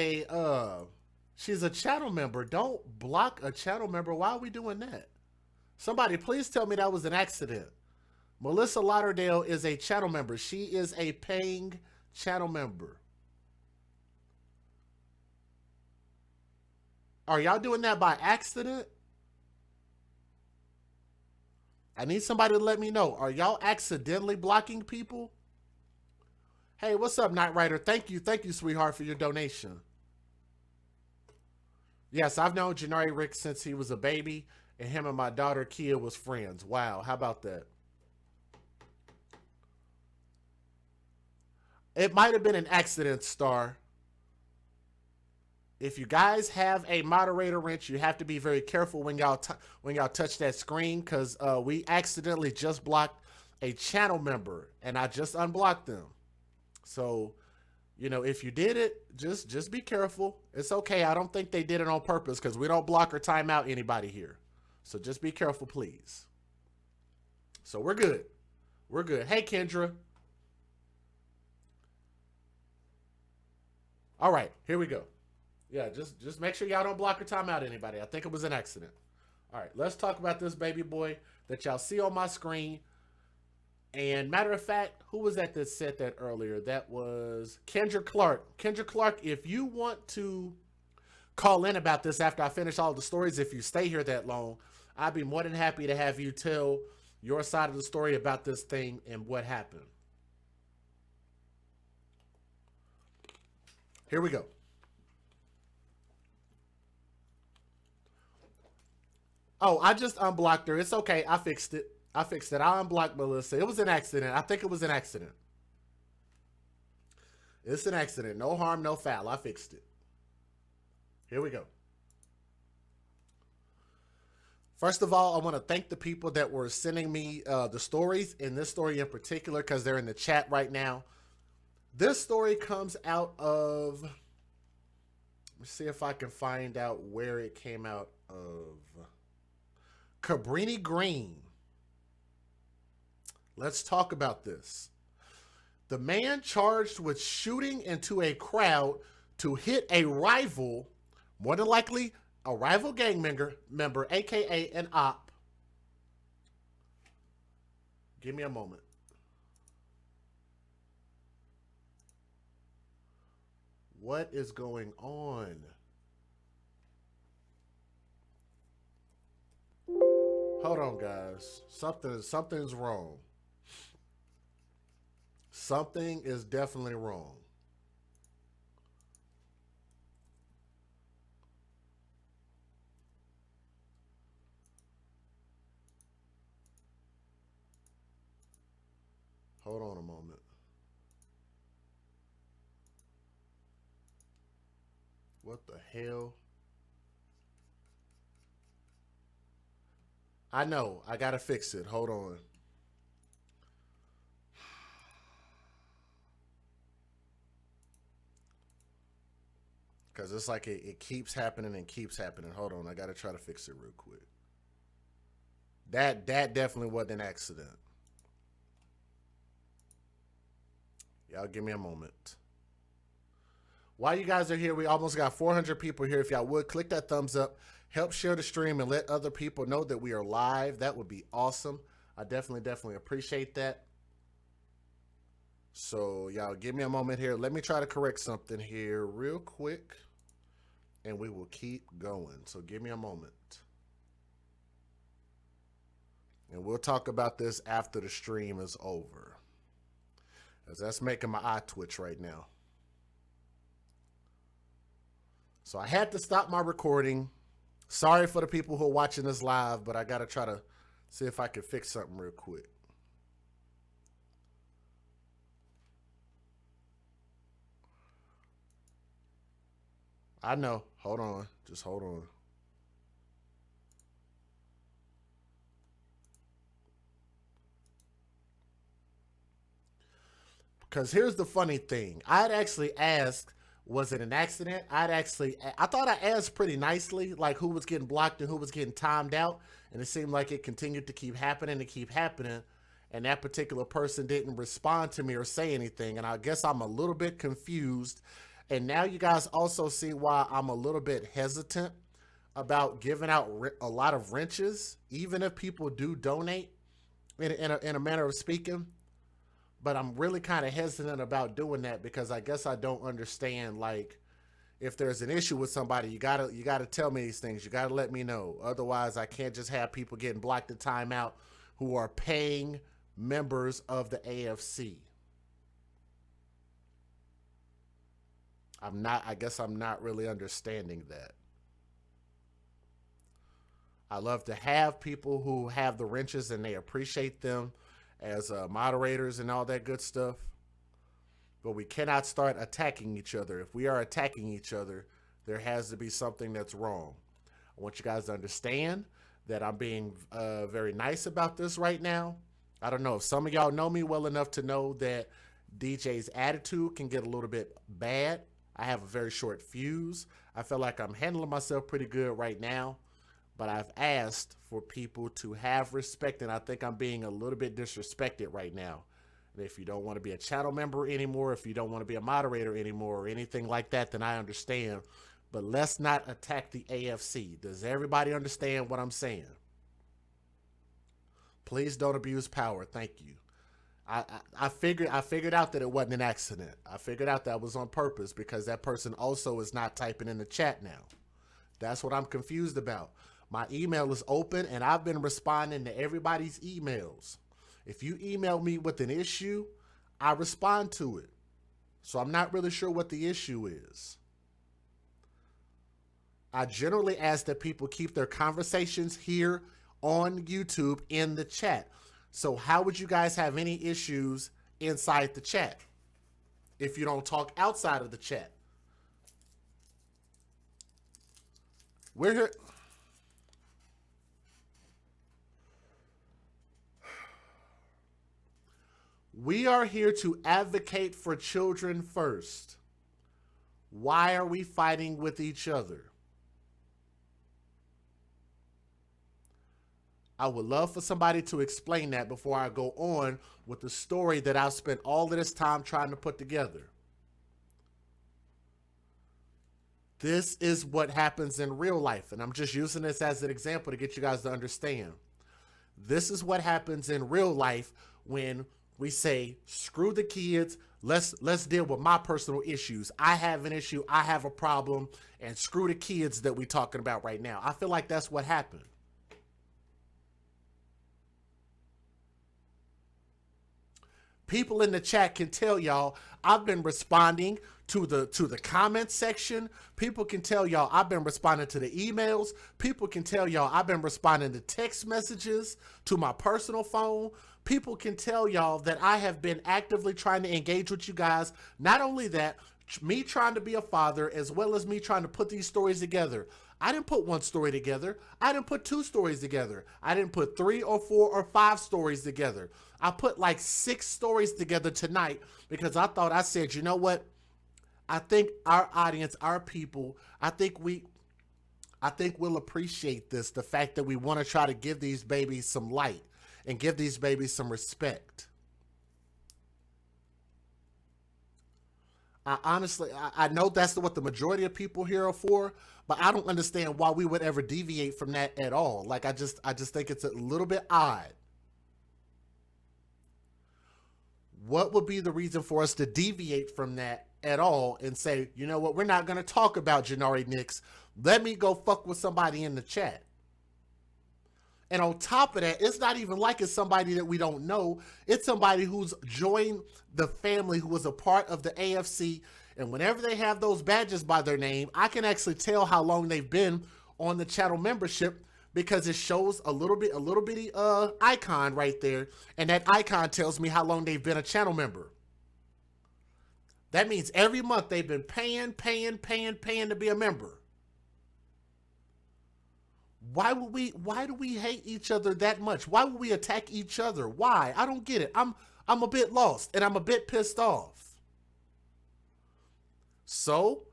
she's a channel member. Don't block a channel member. Why are we doing that? Somebody, please tell me that was an accident. Melissa Lauderdale is a channel member. She is a paying channel member. Are y'all doing that by accident? I need somebody to let me know. Are y'all accidentally blocking people? Hey, what's up, Night Rider? Thank you, sweetheart, for your donation. Yes, I've known Janari Rick since he was a baby, and him and my daughter Kia was friends. Wow, how about that? It might have been an accident, Star. If you guys have a moderator wrench, you have to be very careful when y'all touch that screen, because we accidentally just blocked a channel member, and I just unblocked them. So, you know, if you did it, just be careful. It's okay. I don't think they did it on purpose because we don't block or time out anybody here. So just be careful, please. So we're good. We're good. Hey, Kendra. All right, here we go. Yeah, just make sure y'all don't block or time out anybody. I think it was an accident. All right, let's talk about this baby boy that y'all see on my screen. And matter of fact, who was that said that earlier? That was Kendra Clark. Kendra Clark, if you want to call in about this after I finish all the stories, if you stay here that long, I'd be more than happy to have you tell your side of the story about this thing and what happened. Here we go. Oh, I just unblocked her. It's okay. I fixed it. I unblocked Melissa. It was an accident. I think it was an accident. It's an accident. No harm, no foul. I fixed it. Here we go. First of all, I want to thank the people that were sending me the stories, in this story in particular, because they're in the chat right now. This story comes out of... Let me see if I can find out where it came out of. Cabrini Green. Let's talk about this. The man charged with shooting into a crowd to hit a rival, more than likely a rival gang member, aka an op. Give me a moment. What is going on? Hold on, guys. Something's wrong. Something is definitely wrong. Hold on a moment. What the hell? I know. I gotta fix it. Hold on. Because it's like it keeps happening and keeps happening. Hold on. I gotta try to fix it real quick. That definitely wasn't an accident. Y'all give me a moment. While you guys are here, we almost got 400 people here. If y'all would, click that thumbs up. Help share the stream and let other people know that we are live. That would be awesome. I definitely appreciate that. So, y'all give me a moment here. Let me try to correct something here real quick. And we will keep going. So, give me a moment. And we'll talk about this after the stream is over. As that's making my eye twitch right now. So I had to stop my recording. Sorry for the people who are watching this live, but I got to try to see if I can fix something real quick. I know. Hold on. Just hold on. Because here's the funny thing. I'd actually asked, was it an accident? I thought I asked pretty nicely, like who was getting blocked and who was getting timed out. And it seemed like it continued to keep happening and keep happening. And that particular person didn't respond to me or say anything. And I guess I'm a little bit confused. And now you guys also see why I'm a little bit hesitant about giving out a lot of wrenches, even if people do donate in a manner of speaking. But I'm really kind of hesitant about doing that because I guess I don't understand, like, if there's an issue with somebody, you gotta tell me these things. You gotta let me know. Otherwise, I can't just have people getting blocked in timeout who are paying members of the AFC. I guess I'm not really understanding that. I love to have people who have the wrenches and they appreciate them as moderators and all that good stuff. But we cannot start attacking each other. If we are attacking each other, there has to be something that's wrong. I want you guys to understand that I'm being very nice about this right now. I don't know if some of y'all know me well enough to know that DJ's attitude can get a little bit bad. I have a very short fuse. I feel like I'm handling myself pretty good right now. But I've asked for people to have respect, and I think I'm being a little bit disrespected right now. And if you don't want to be a channel member anymore, if you don't want to be a moderator anymore or anything like that, then I understand. But let's not attack the AFC. Does everybody understand what I'm saying? Please don't abuse power. Thank you. I figured out that it wasn't an accident. I figured out that was on purpose because that person also is not typing in the chat now. That's what I'm confused about. My email is open and I've been responding to everybody's emails. If you email me with an issue, I respond to it. So I'm not really sure what the issue is. I generally ask that people keep their conversations here on YouTube in the chat. So how would you guys have any issues inside the chat if you don't talk outside of the chat? We're here. We are here to advocate for children first. Why are we fighting with each other? I would love for somebody to explain that before I go on with the story that I've spent all of this time trying to put together. This is what happens in real life, and I'm just using this as an example to get you guys to understand. This is what happens in real life when we say, screw the kids, let's deal with my personal issues. I have an issue, I have a problem, and screw the kids that we're talking about right now. I feel like that's what happened. People in the chat can tell y'all I've been responding to the comment section. People can tell y'all I've been responding to the emails. People can tell y'all I've been responding to text messages, to my personal phone. People can tell y'all that I have been actively trying to engage with you guys. Not only that, me trying to be a father, as well as me trying to put these stories together. I didn't put one story together. I didn't put 2 stories together. I didn't put 3 or 4 or 5 stories together. I put like 6 stories together tonight because I said, you know what? I think our audience, our people, I think we'll appreciate this. The fact that we want to try to give these babies some light and give these babies some respect. I know that's what the majority of people here are for, but I don't understand why we would ever deviate from that at all. Like, I just think it's a little bit odd. What would be the reason for us to deviate from that at all and say, you know what, we're not going to talk about Janari Nix. Let me go fuck with somebody in the chat. And on top of that, it's not even like it's somebody that we don't know. It's somebody who's joined the family, who was a part of the AFC. And whenever they have those badges by their name, I can actually tell how long they've been on the channel membership, because it shows a little bitty icon right there. And that icon tells me how long they've been a channel member. That means every month they've been paying to be a member. Why do we hate each other that much? Why would we attack each other? Why? I don't get it. I'm a bit lost and I'm a bit pissed off. So,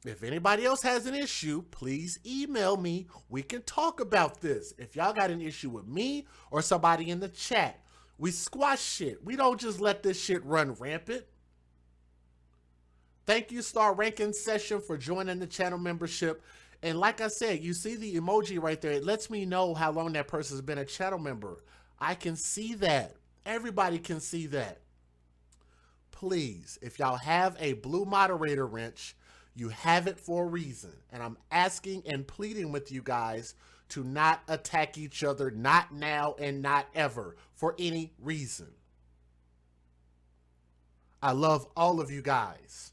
if anybody else has an issue, please email me. We can talk about this. If y'all got an issue with me or somebody in the chat, we squash shit. We don't just let this shit run rampant. Thank you, Star Ranking Session, for joining the channel membership. And like I said, you see the emoji right there. It lets me know how long that person's been a channel member. I can see that. Everybody can see that. Please, if y'all have a blue moderator wrench, you have it for a reason. And I'm asking and pleading with you guys to not attack each other, not now and not ever, for any reason. I love all of you guys.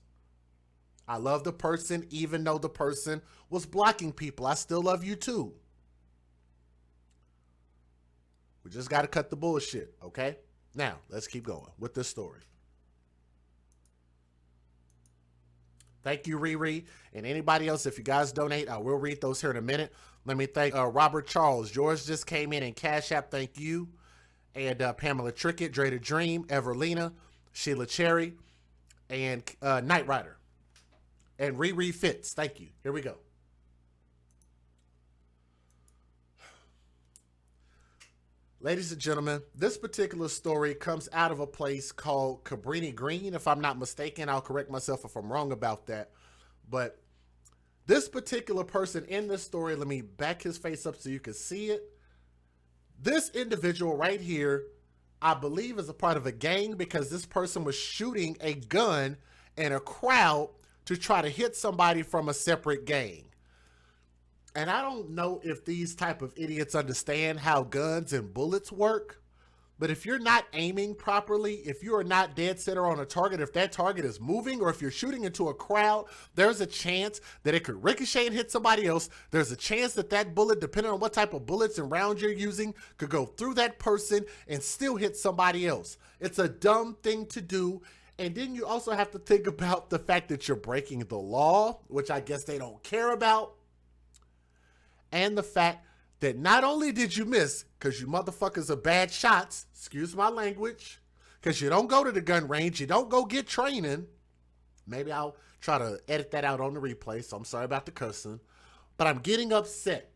I love the person, even though the person was blocking people. I still love you too. We just got to cut the bullshit, okay? Now, let's keep going with this story. Thank you, Riri, and anybody else. If you guys donate, I will read those here in a minute. Let me thank Robert Charles. George just came in Cash App. Thank you. And Pamela Trickett, Dre the Dream, Everlina, Sheila Cherry, and Knight Rider. And Riri Fitz. Thank you. Here we go. Ladies and gentlemen, this particular story comes out of a place called Cabrini Green. If I'm not mistaken, I'll correct myself if I'm wrong about that. But this particular person in this story, let me back his face up so you can see it. This individual right here, I believe, is a part of a gang, because this person was shooting a gun in a crowd to try to hit somebody from a separate gang. And I don't know if these type of idiots understand how guns and bullets work, but if you're not aiming properly, if you are not dead center on a target, if that target is moving, or if you're shooting into a crowd, there's a chance that it could ricochet and hit somebody else. There's a chance that that bullet, depending on what type of bullets and rounds you're using, could go through that person and still hit somebody else. It's a dumb thing to do. And then you also have to think about the fact that you're breaking the law, which I guess they don't care about. And the fact that not only did you miss, because you motherfuckers are bad shots, excuse my language, because you don't go to the gun range, you don't go get training. Maybe I'll try to edit that out on the replay, so I'm sorry about the cussing. But I'm getting upset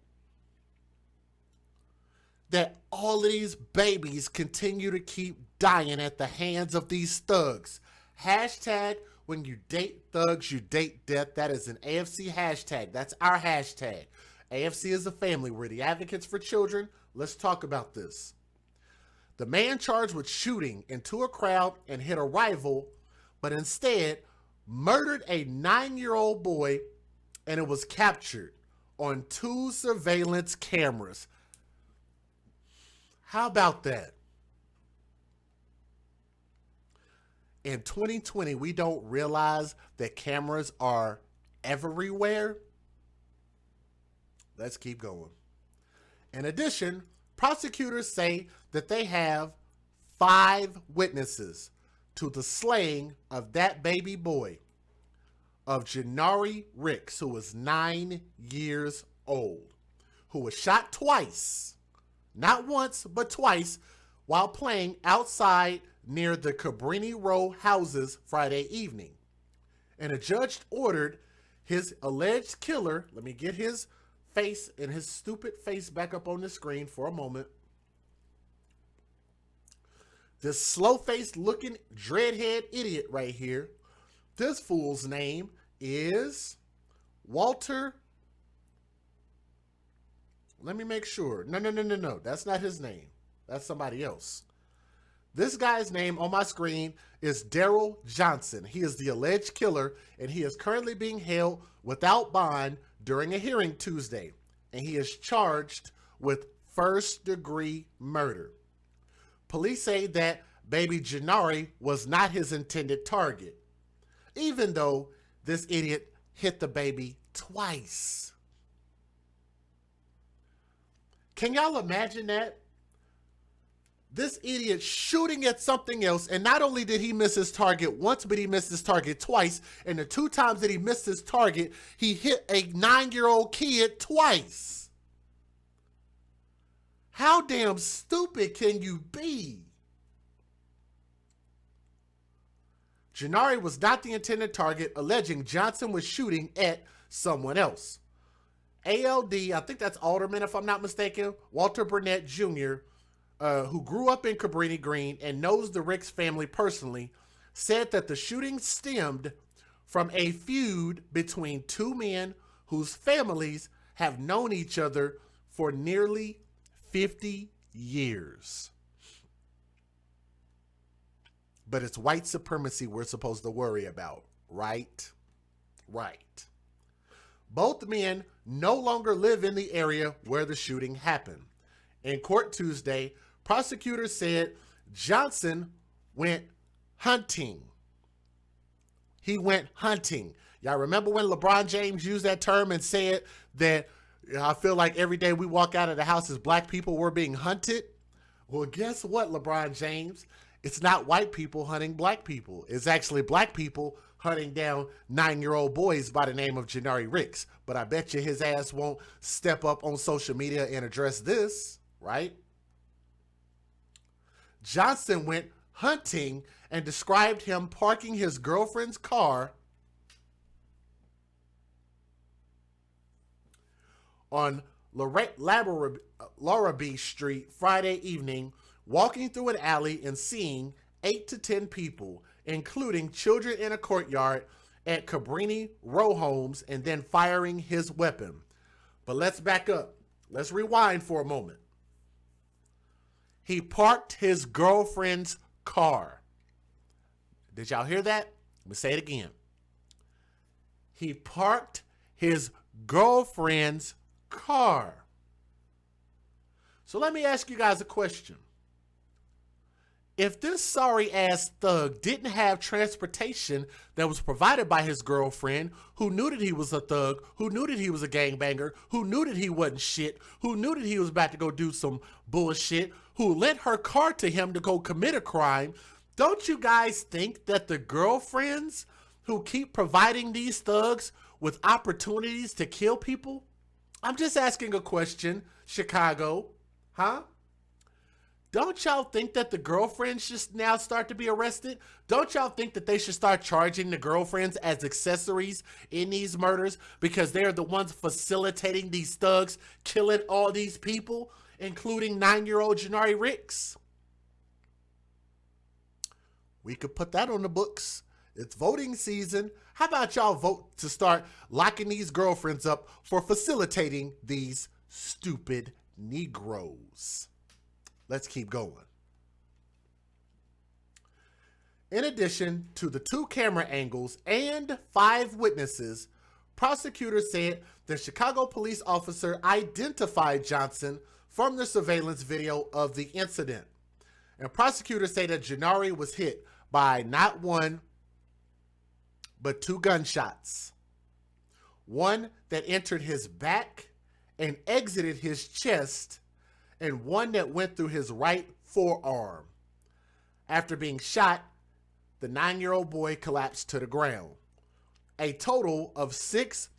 that all of these babies continue to keep dying at the hands of these thugs. Hashtag, when you date thugs, you date death. That is an AFC hashtag. That's our hashtag. AFC is a family. We're the advocates for children. Let's talk about this. The man charged with shooting into a crowd and hit a rival, but instead murdered a 9-year-old boy, and it was captured on 2 surveillance cameras. How about that? In 2020, we don't realize that cameras are everywhere. Let's keep going. In addition, prosecutors say that they have 5 witnesses to the slaying of that baby boy. of Janari Ricks, who was 9 years old, who was shot twice, not once, but twice, while playing outside near the Cabrini Row houses Friday evening. And a judge ordered his alleged killer, let me get his face and his stupid face back up on the screen for a moment. This slow-faced looking dreadhead idiot right here, this fool's name is Walter. Let me make sure. No. That's not his name. That's somebody else. This guy's name on my screen is Daryl Johnson. He is the alleged killer, and he is currently being held without bond during a hearing Tuesday, and he is charged with first-degree murder. Police say that baby Janari was not his intended target, even though this idiot hit the baby twice. Can y'all imagine that? This idiot shooting at something else, and not only did he miss his target once, but he missed his target twice, and the 2 times that he missed his target, he hit a 9-year-old kid twice. How damn stupid can you be? Janari was not the intended target, alleging Johnson was shooting at someone else. ALD, I think that's Alderman if I'm not mistaken, Walter Burnett Jr., who grew up in Cabrini Green and knows the Ricks family personally, said that the shooting stemmed from a feud between 2 men whose families have known each other for nearly 50 years. But it's white supremacy we're supposed to worry about, right? Right. Both men no longer live in the area where the shooting happened. In court Tuesday, prosecutors said Johnson went hunting. He went hunting. Y'all remember when LeBron James used that term and said that, I feel like every day we walk out of the house as black people, we're being hunted? Well, guess what, LeBron James? It's not white people hunting black people. It's actually black people hunting down 9-year-old boys by the name of Janari Ricks. But I bet you his ass won't step up on social media and address this, right? Johnson went hunting and described him parking his girlfriend's car on Larrabee Street Friday evening, walking through an alley and seeing 8 to 10 people, including children in a courtyard at Cabrini Row homes, and then firing his weapon. But let's back up. Let's rewind for a moment. He parked his girlfriend's car. Did y'all hear that? Let me say it again. He parked his girlfriend's car. So let me ask you guys a question. If this sorry ass thug didn't have transportation that was provided by his girlfriend, who knew that he was a thug, who knew that he was a gangbanger, who knew that he wasn't shit, who knew that he was about to go do some bullshit, who lent her car to him to go commit a crime, don't you guys think that the girlfriends who keep providing these thugs with opportunities to kill people? I'm just asking a question, Chicago, huh? Don't y'all think that the girlfriends should now start to be arrested? Don't y'all think that they should start charging the girlfriends as accessories in these murders because they're the ones facilitating these thugs killing all these people, including 9-year-old Janari Ricks? We could put that on the books. It's voting season. How about y'all vote to start locking these girlfriends up for facilitating these stupid Negroes? Let's keep going. In addition to the 2 camera angles and 5 witnesses, prosecutors said the Chicago police officer identified Johnson from the surveillance video of the incident. And prosecutors say that Janari was hit by not 1, but 2 gunshots. One that entered his back and exited his chest, and one that went through his right forearm. After being shot, the 9-year-old boy collapsed to the ground. A total of 6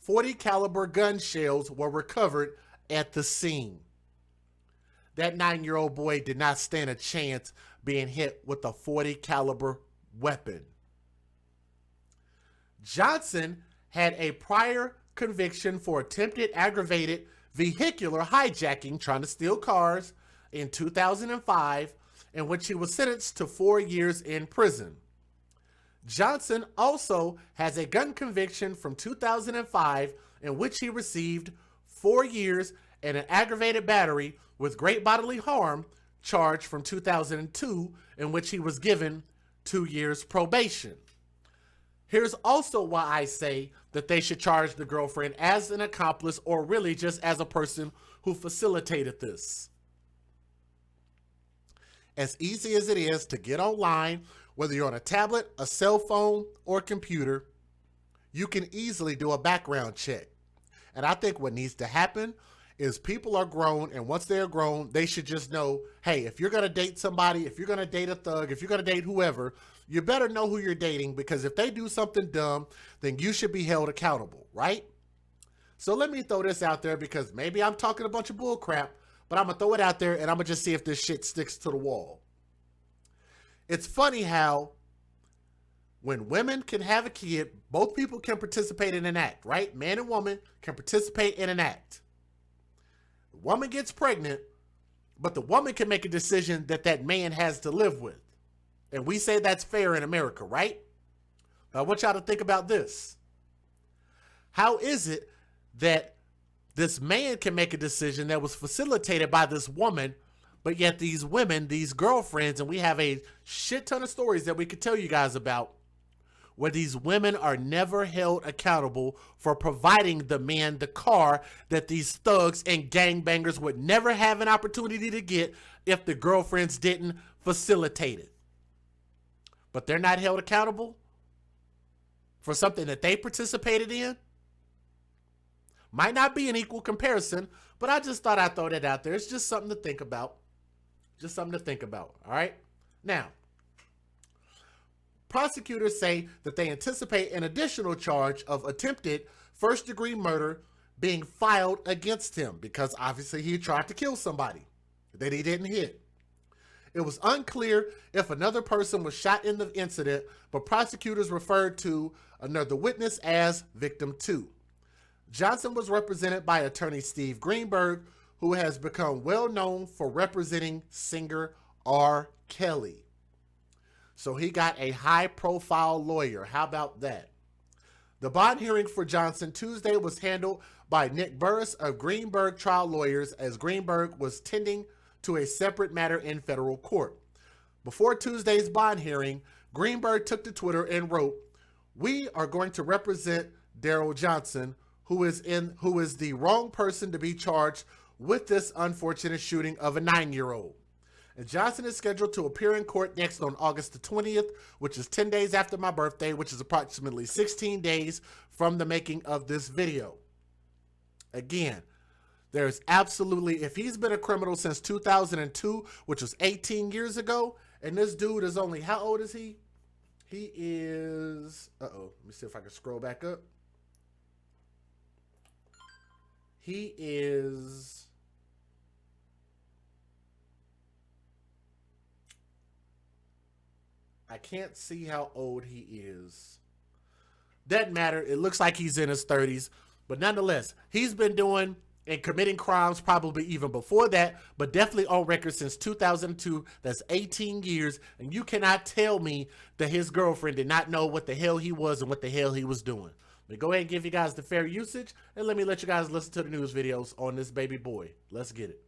.40 caliber gun shells were recovered at the scene. That 9-year-old boy did not stand a chance being hit with a .40 caliber weapon. Johnson had a prior conviction for attempted aggravated vehicular hijacking, trying to steal cars, in 2005, in which he was sentenced to 4 years in prison. Johnson also has a gun conviction from 2005 in which he received 4 years and an aggravated battery with great bodily harm charge from 2002 in which he was given 2 years probation. Here's also why I say that they should charge the girlfriend as an accomplice, or really just as a person who facilitated this. As easy as it is to get online, whether you're on a tablet, a cell phone, or computer, you can easily do a background check. And I think what needs to happen is people are grown, and once they're grown, they should just know, hey, if you're going to date somebody, if you're going to date a thug, if you're going to date whoever, you better know who you're dating, because if they do something dumb, then you should be held accountable, right? So let me throw this out there, because maybe I'm talking a bunch of bull crap, but I'm going to throw it out there, and I'm going to just see if this shit sticks to the wall. It's funny how when women can have a kid, both people can participate in an act, right? Man and woman can participate in an act. The woman gets pregnant, but the woman can make a decision that that man has to live with. And we say that's fair in America, right? I want y'all to think about this. How is it that this man can make a decision that was facilitated by this woman, but yet these women, these girlfriends, and we have a shit ton of stories that we could tell you guys about, where these women are never held accountable for providing the man the car that these thugs and gangbangers would never have an opportunity to get if the girlfriends didn't facilitate it. But they're not held accountable for something that they participated in. Might not be an equal comparison, but I just thought I'd throw that out there. It's just something to think about. Just something to think about, all right? Now, prosecutors say that they anticipate an additional charge of attempted first-degree murder being filed against him, because obviously he tried to kill somebody that he didn't hit. It was unclear if another person was shot in the incident, but prosecutors referred to another witness as victim 2. Johnson was represented by attorney Steve Greenberg, who has become well known for representing singer R. Kelly. So he got a high-profile lawyer. How about that? The bond hearing for Johnson Tuesday was handled by Nick Burris of Greenberg Trial Lawyers, as Greenberg was tending to a separate matter in federal court. Before Tuesday's bond hearing, Greenberg took to Twitter and wrote, "We are going to represent Daryl Johnson, who is the wrong person to be charged with this unfortunate shooting of a 9-year-old. And Johnson is scheduled to appear in court next on August the 20th, which is 10 days after my birthday, which is approximately 16 days from the making of this video." Again, there's absolutely, if he's been a criminal since 2002, which was 18 years ago, and this dude is only, how old is he? He is, let me see if I can scroll back up. He is, I can't see how old he is. Doesn't matter. It looks like he's in his 30s. But nonetheless, he's been doing and committing crimes probably even before that, but definitely on record since 2002. That's 18 years. And you cannot tell me that his girlfriend did not know what the hell he was and what the hell he was doing. Let me go ahead and give you guys the fair usage, and let me let you guys listen to the news videos on this baby boy. Let's get it.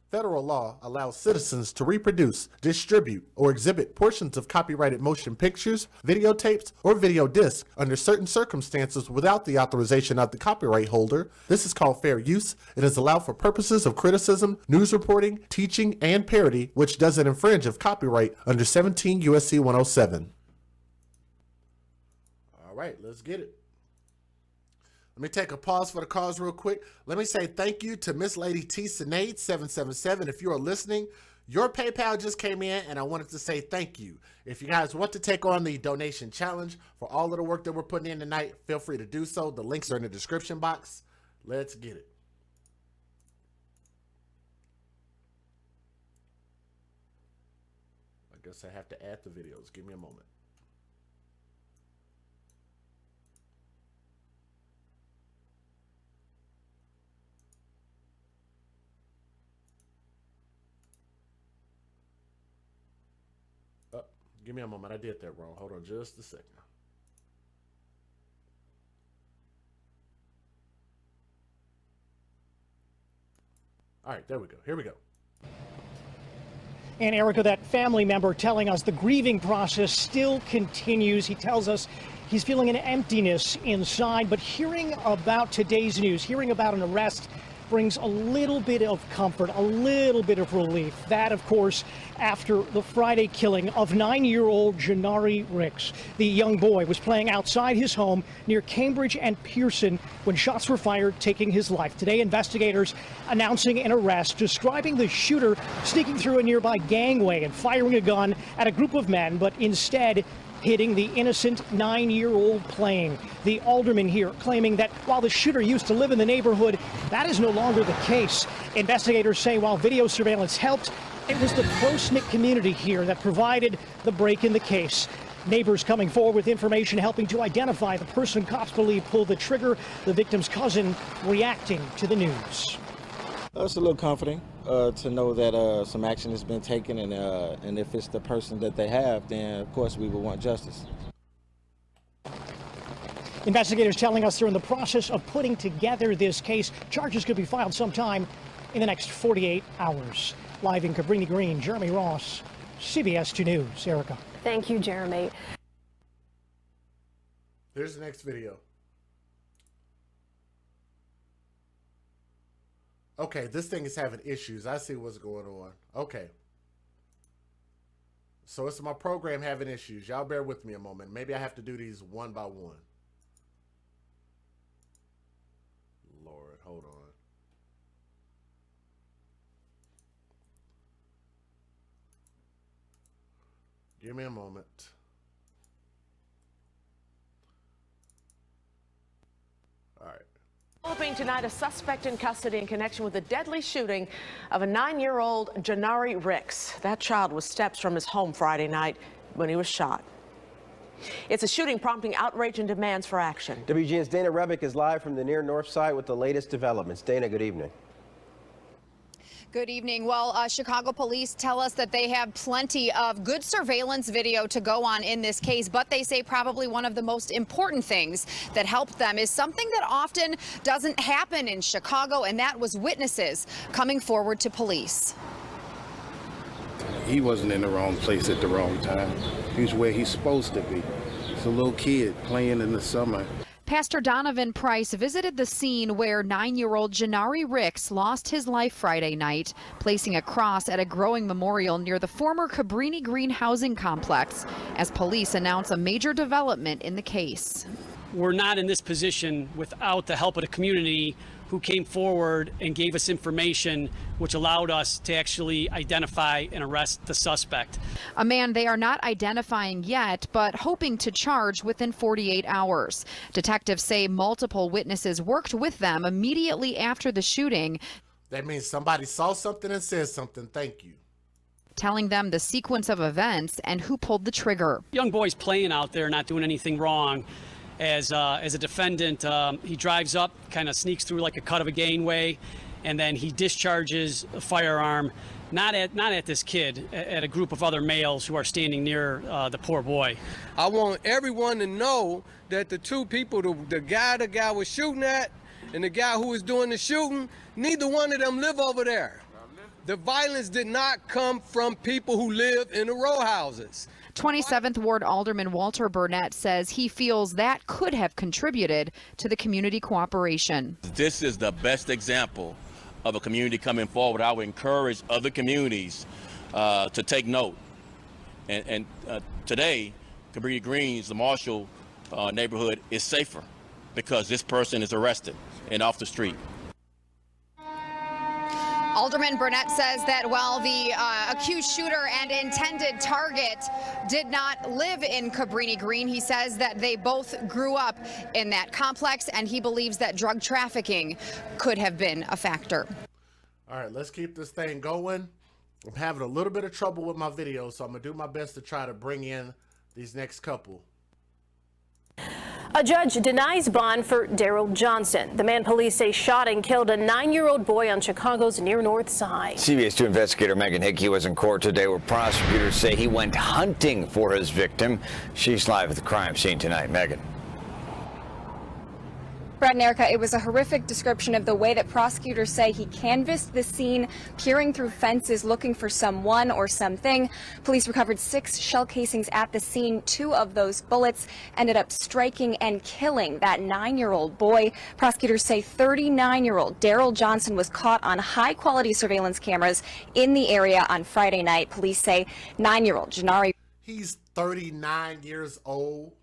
Federal law allows citizens to reproduce, distribute, or exhibit portions of copyrighted motion pictures, videotapes, or video discs under certain circumstances without the authorization of the copyright holder. This is called fair use. It is allowed for purposes of criticism, news reporting, teaching, and parody, which doesn't infringe of copyright under 17 U.S.C. 107. All right, let's get it. Let me take a pause for the cause real quick. Let me say thank you to Miss Lady T. Sinead 777. If you are listening, Your PayPal just came in, and I wanted to say thank you. If you guys want to take on the donation challenge for all of the work that we're putting in tonight, feel free to do so. The links are in the description box. Let's get it. I guess I have to add the videos. Give me a moment. Give me a moment. I did that wrong. Hold on just a second. All right, there we go. Here we go. And Erica, that family member telling us the grieving process still continues. He tells us he's feeling an emptiness inside, but hearing about today's news, hearing about an arrest, brings a little bit of comfort, a little bit of relief. That, of course, after the Friday killing of 9-year-old Janari Ricks. The young boy was playing outside his home near Cambridge and Pearson when shots were fired, taking his life. Today, investigators announcing an arrest, describing the shooter sneaking through a nearby gangway and firing a gun at a group of men, but instead hitting the innocent 9-year-old playing. The alderman here claiming that while the shooter used to live in the neighborhood, that is no longer the case. Investigators say while video surveillance helped, it was the close-knit community here that provided the break in the case. Neighbors coming forward with information helping to identify the person cops believe pulled the trigger, the victim's cousin reacting to the news. It's a little comforting to know that some action has been taken, and if it's the person that they have, then of course we will want justice. Investigators telling us they're in the process of putting together this case. Charges could be filed sometime in the next 48 hours. Live in Cabrini Green, Jeremy Ross, CBS 2 News. Erica. Thank you, Jeremy. Here's the next video. Okay, this thing is having issues. I see what's going on. Okay. So it's my program having issues. Y'all bear with me a moment. Maybe I have to do these one by one. Lord, hold on. Give me a moment. All right. Developing tonight, a suspect in custody in connection with the deadly shooting of a 9-year-old Janari Ricks. That child was steps from his home Friday night when he was shot. It's a shooting prompting outrage and demands for action. WGN's Dana Rebick is live from the near north side with the latest developments. Dana, good evening. Good evening. Well, Chicago police tell us that they have plenty of good surveillance video to go on in this case, but they say probably one of the most important things that helped them is something that often doesn't happen in Chicago, and that was witnesses coming forward to police. He wasn't in the wrong place at the wrong time. He was where he's supposed to be. He's a little kid playing in the summer. Pastor Donovan Price visited the scene where 9-year-old Janari Ricks lost his life Friday night, placing a cross at a growing memorial near the former Cabrini Green housing complex as police announce a major development in the case. We're not in this position without the help of the community who came forward and gave us information which allowed us to actually identify and arrest the suspect. A man they are not identifying yet, but hoping to charge within 48 hours. Detectives say multiple witnesses worked with them immediately after the shooting. That means somebody saw something and said something. Thank you. Telling them the sequence of events and who pulled the trigger. Young boy's playing out there, not doing anything wrong. As a defendant, he drives up, kind of sneaks through like a cut of a gangway, and then he discharges a firearm, not at this kid, at a group of other males who are standing near the poor boy. I want everyone to know that the two people, the guy was shooting at and the guy who was doing the shooting, neither one of them live over there. The violence did not come from people who live in the row houses. 27th Ward Alderman Walter Burnett says he feels that could have contributed to the community cooperation. This is the best example of a community coming forward. I would encourage other communities to take note. And today, Cabrini Greens, the Marshall neighborhood, is safer because this person is arrested and off the street. Alderman Burnett says that while the accused shooter and intended target did not live in Cabrini Green, he says that they both grew up in that complex, and he believes that drug trafficking could have been a factor. All right, let's keep this thing going. I'm having a little bit of trouble with my video, so I'm going to do my best to try to bring in these next couple. A judge denies bond for Daryl Johnson, the man police say shot and killed a 9-year-old boy on Chicago's near North Side. CBS 2 investigator Megan Hickey was in court today where prosecutors say he went hunting for his victim. She's live at the crime scene tonight. Megan. Brad and Erica, it was a horrific description of the way that prosecutors say he canvassed the scene, peering through fences, looking for someone or something. Police recovered 6 shell casings at the scene. 2 of those bullets ended up striking and killing that 9-year-old boy. Prosecutors say 39-year-old Daryl Johnson was caught on high-quality surveillance cameras in the area on Friday night. Police say 9-year-old Janari. He's 39 years old.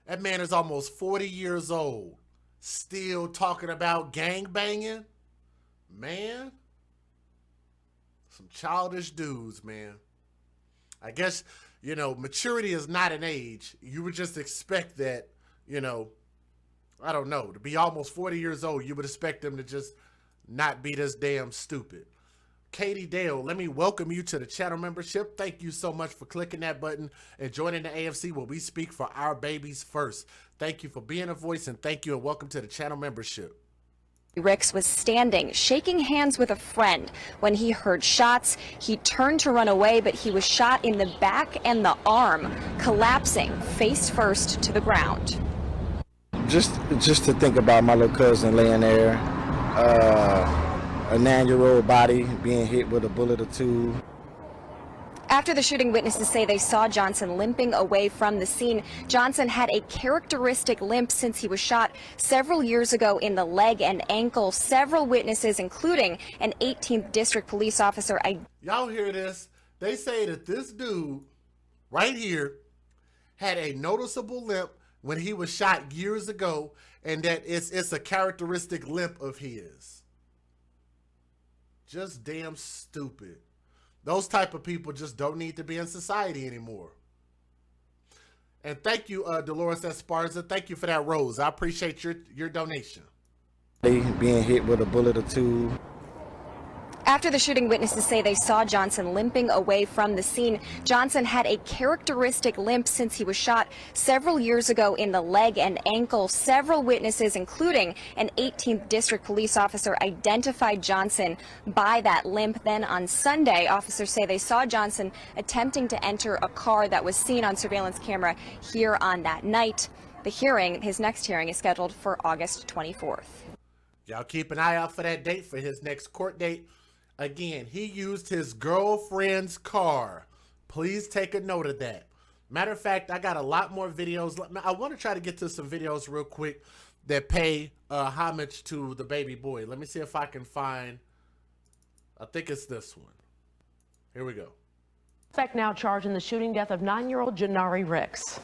That man is almost 40 years old, still talking about gangbanging. Man, some childish dudes, man. I guess, you know, maturity is not an age. You would just expect that, you know, I don't know, to be almost 40 years old, you would expect them to just not be this damn stupid. Katie Dale, let me welcome you to the channel membership. Thank you so much for clicking that button and joining the AFC where we speak for our babies first. Thank you for being a voice, and thank you and welcome to the channel membership. Ricks was standing, shaking hands with a friend when he heard shots. He turned to run away, but he was shot in the back and the arm, collapsing face first to the ground. Just to think about my little cousin laying there, a 9-year-old body being hit with a bullet or 2. After the shooting, witnesses say they saw Johnson limping away from the scene. Johnson had a characteristic limp since he was shot several years ago in the leg and ankle. Several witnesses, including an 18th District police officer. Y'all hear this? They say that this dude right here had a noticeable limp when he was shot years ago, and that it's a characteristic limp of his. Just damn stupid. Those type of people just don't need to be in society anymore. And thank you, Dolores Esparza. Thank you for that rose. I appreciate your donation. Being hit with a bullet or 2. After the shooting, witnesses say they saw Johnson limping away from the scene. Johnson had a characteristic limp since he was shot several years ago in the leg and ankle. Several witnesses, including an 18th District police officer, identified Johnson by that limp. Then on Sunday, officers say they saw Johnson attempting to enter a car that was seen on surveillance camera here on that night. The hearing, his next hearing, is scheduled for August 24th. Y'all keep an eye out for that date, for his next court date. Again, he used his girlfriend's car. Please take a note of that. Matter of fact, I got a lot more videos. I want to try to get to some videos real quick that pay homage to the baby boy. Let me see if I can find, I think it's this one. Here we go. Suspect now charged in the shooting death of 9-year-old Janari Ricks.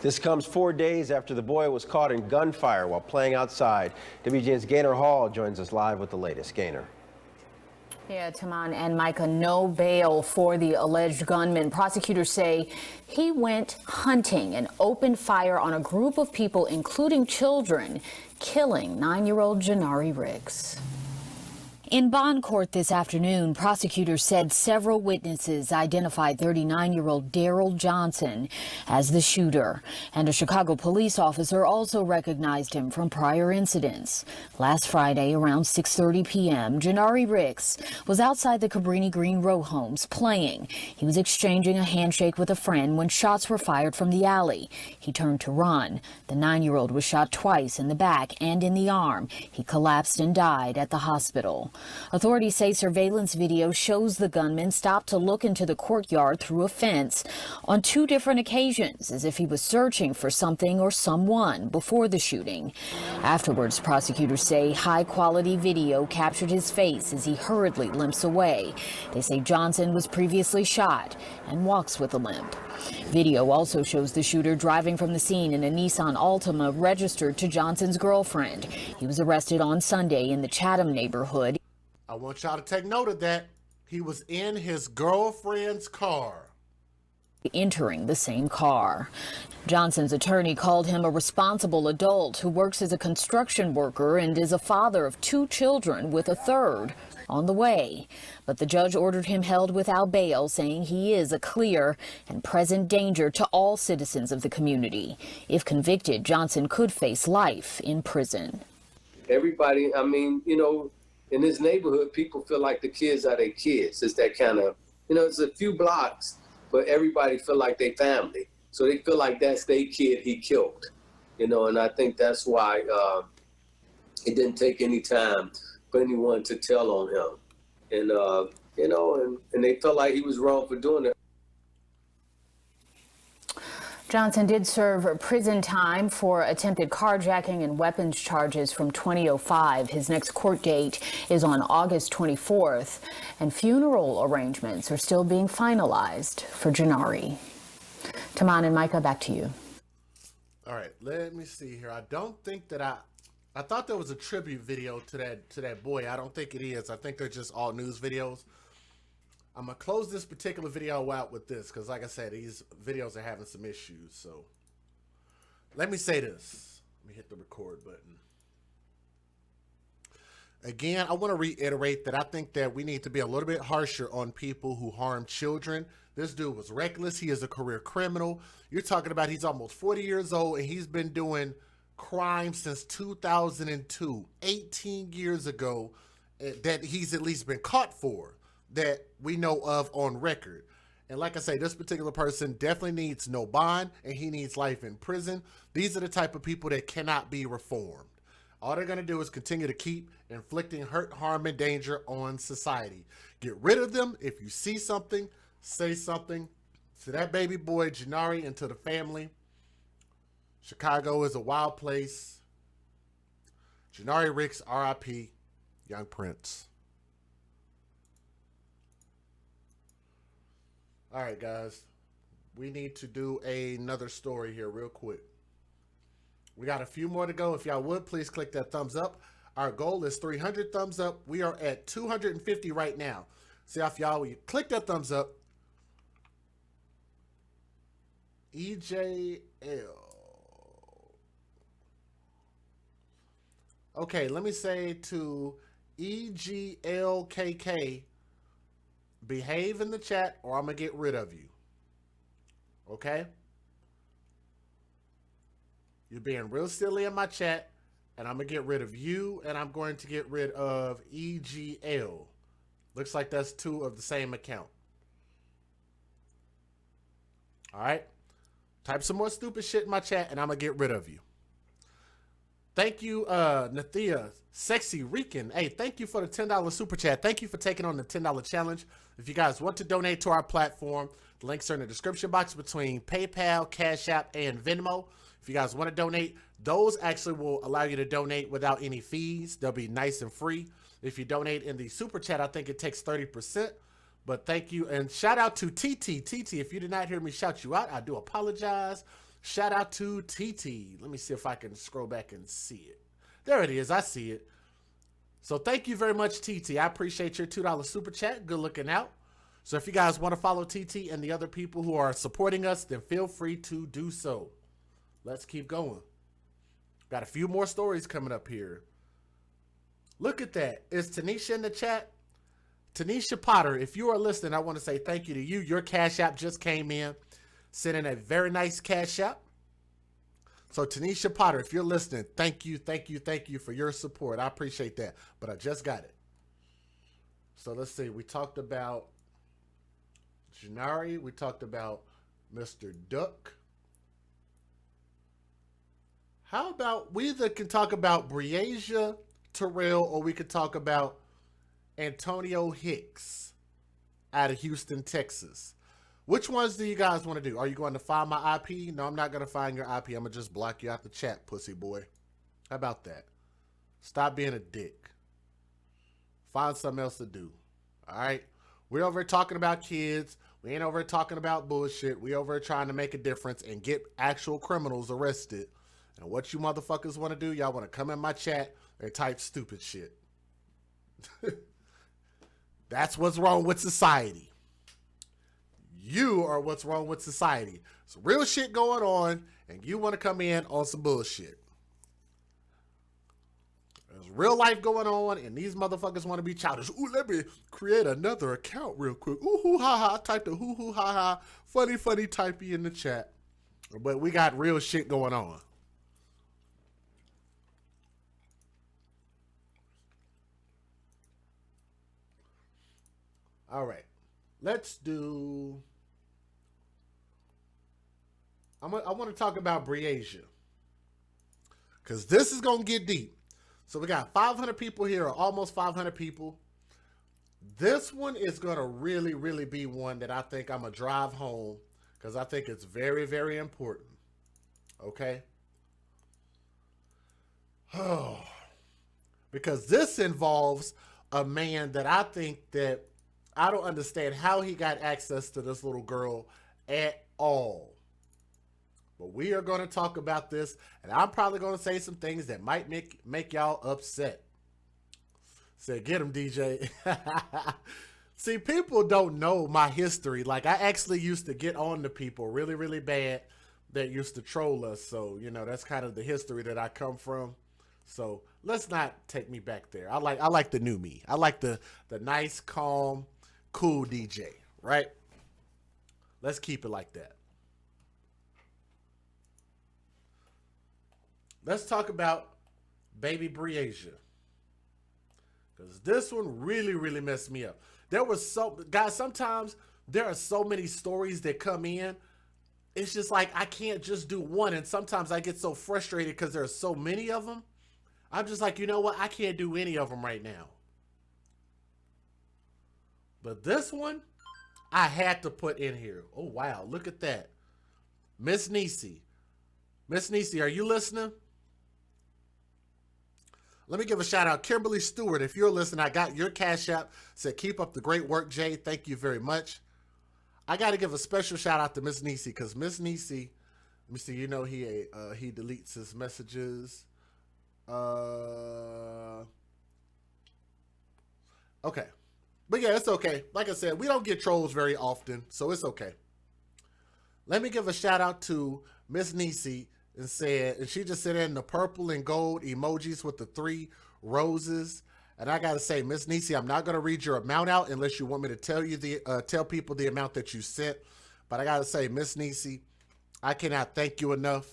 This comes 4 days after the boy was caught in gunfire while playing outside. WGN's Gaynor Hall joins us live with the latest. Gaynor. Yeah, Taman and Micah, no bail for the alleged gunman. Prosecutors say he went hunting and opened fire on a group of people, including children, killing 9-year-old Janari Ricks. In bond court this afternoon, prosecutors said several witnesses identified 39-year-old Daryl Johnson as the shooter, and a Chicago police officer also recognized him from prior incidents. Last Friday, around 6:30 p.m., Janari Ricks was outside the Cabrini Green row homes playing. He was exchanging a handshake with a friend when shots were fired from the alley. He turned to run. The 9-year-old was shot twice in the back and in the arm. He collapsed and died at the hospital. Authorities say surveillance video shows the gunman stop to look into the courtyard through a fence on 2 different occasions, as if he was searching for something or someone before the shooting. Afterwards, prosecutors say high-quality video captured his face as he hurriedly limps away. They say Johnson was previously shot and walks with a limp. Video also shows the shooter driving from the scene in a Nissan Altima registered to Johnson's girlfriend. He was arrested on Sunday in the Chatham neighborhood. I want y'all to take note of that. He was in his girlfriend's car, entering the same car. Johnson's attorney called him a responsible adult who works as a construction worker and is a father of 2 children with a third on the way. But the judge ordered him held without bail, saying he is a clear and present danger to all citizens of the community. If convicted, Johnson could face life in prison. Everybody, I mean, you know, in this neighborhood, people feel like the kids are their kids. It's that kind of, you know, it's a few blocks, but everybody feel like they family. So they feel like that's their kid he killed, you know, and I think that's why it didn't take any time for anyone to tell on him. And, you know, and they felt like he was wrong for doing it. Johnson did serve prison time for attempted carjacking and weapons charges from 2005. His next court date is on August 24th, and funeral arrangements are still being finalized for Janari. Taman and Micah, back to you. All right, let me see here. I don't think that I thought there was a tribute video to that boy. I don't think it is. I think they're just all news videos. I'm going to close this particular video out with this because, like I said, these videos are having some issues. So let me say this. Let me hit the record button. Again, I want to reiterate that I think that we need to be a little bit harsher on people who harm children. This dude was reckless. He is a career criminal. You're talking about he's almost 40 years old, and he's been doing crime since 2002, 18 years ago, that he's at least been caught for, that we know of on record. And like I say, this particular person definitely needs no bond, and he needs life in prison. These are the type of people that cannot be reformed. All they're going to do is continue to keep inflicting hurt, harm, and danger on society. Get rid of them. If you see something, say something to that baby boy, Janari, and to the family. Chicago is a wild place. Janari Ricks, R.I.P. Young Prince. All right, guys. We need to do another story here real quick. We got a few more to go. If y'all would, please click that thumbs up. Our goal is 300 thumbs up. We are at 250 right now. So if y'all will click that thumbs up. EJL. Okay, let me say to EGLKK, behave in the chat or I'm going to get rid of you. Okay? You're being real silly in my chat, and I'm going to get rid of you, and I'm going to get rid of EGL. Looks like that's 2 of the same account. All right? Type some more stupid shit in my chat, and I'm going to get rid of you. Thank you, Nathia, Sexy Rican. Hey, thank you for the $10 super chat. Thank you for taking on the $10 challenge. If you guys want to donate to our platform, the links are in the description box between PayPal, Cash App, and Venmo. If you guys want to donate, those actually will allow you to donate without any fees. They'll be nice and free. If you donate in the super chat, I think it takes 30%. But thank you. And shout out to TT. TT, if you did not hear me shout you out, I do apologize. Shout out to TT. Let me see if I can scroll back and see it. There it is. I see it. So thank you very much, TT. I appreciate your $2 super chat. Good looking out. So if you guys want to follow TT and the other people who are supporting us, then feel free to do so. Let's keep going. Got a few more stories coming up here. Look at that. Is Tanisha in the chat? Tanisha Potter, if you are listening, I want to say thank you to you. Your Cash App just came in. Sent in a very nice Cash App. So Tanisha Potter, if you're listening, thank you for your support. I appreciate that. But I just got it. So let's see. We talked about Janari. We talked about Mr. Duck. How about we either can talk about Breasia, Terrell, or we could talk about Antonio Hicks out of Houston, Texas. Which ones do you guys want to do? Are you going to find my IP? No, I'm not going to find your IP. I'm going to just block you out the chat, pussy boy. How about that? Stop being a dick. Find something else to do. All right? We're over here talking about kids. We ain't over here talking about bullshit. We over here trying to make a difference and get actual criminals arrested. And what you motherfuckers want to do, y'all want to come in my chat and type stupid shit. That's what's wrong with society. You are what's wrong with society. It's real shit going on, and you want to come in on some bullshit. There's real life going on, and these motherfuckers want to be childish. Ooh, let me create another account real quick. Ooh, hoo, ha, ha. Type the hoo, hoo, ha, ha. Funny, funny typey in the chat. But we got real shit going on. All right. Let's do... I want to talk about Breasia. Because this is going to get deep. So we got 500 people here, or almost 500 people. This one is going to really, really be one that I think I'm going to drive home. Because I think it's very, very important. Okay? Oh. Because this involves a man that I think that I don't understand how he got access to this little girl at all. But we are going to talk about this, and I'm probably going to say some things that might make y'all upset. Say, get him, DJ. See, people don't know my history. Like, I actually used to get on to people really, really bad that used to troll us. So, you know, that's kind of the history that I come from. So let's not take me back there. I like the new me. I like the nice, calm, cool DJ, right? Let's keep it like that. Let's talk about baby Breasia. Because this one really, really messed me up. There was guys, sometimes there are so many stories that come in. It's just like, I can't just do one. And sometimes I get so frustrated because there are so many of them. I'm just like, you know what? I can't do any of them right now. But this one, I had to put in here. Oh, wow. Look at that. Miss Niecy. Miss Niecy, are you listening? Let me give a shout out. Kimberly Stewart, if you're listening, I got your Cash App. Said, keep up the great work, Jay. Thank you very much. I got to give a special shout out to Miss Niecy, because Miss Niecy, let me see, you know he deletes his messages. Okay. But yeah, it's okay. Like I said, we don't get trolls very often, so it's okay. Let me give a shout out to Miss Niecy. And she just sent in the purple and gold emojis with the 3 roses. And I gotta say, Miss Niecy, I'm not gonna read your amount out unless you want me to tell people the amount that you sent. But I gotta say, Miss Niecy, I cannot thank you enough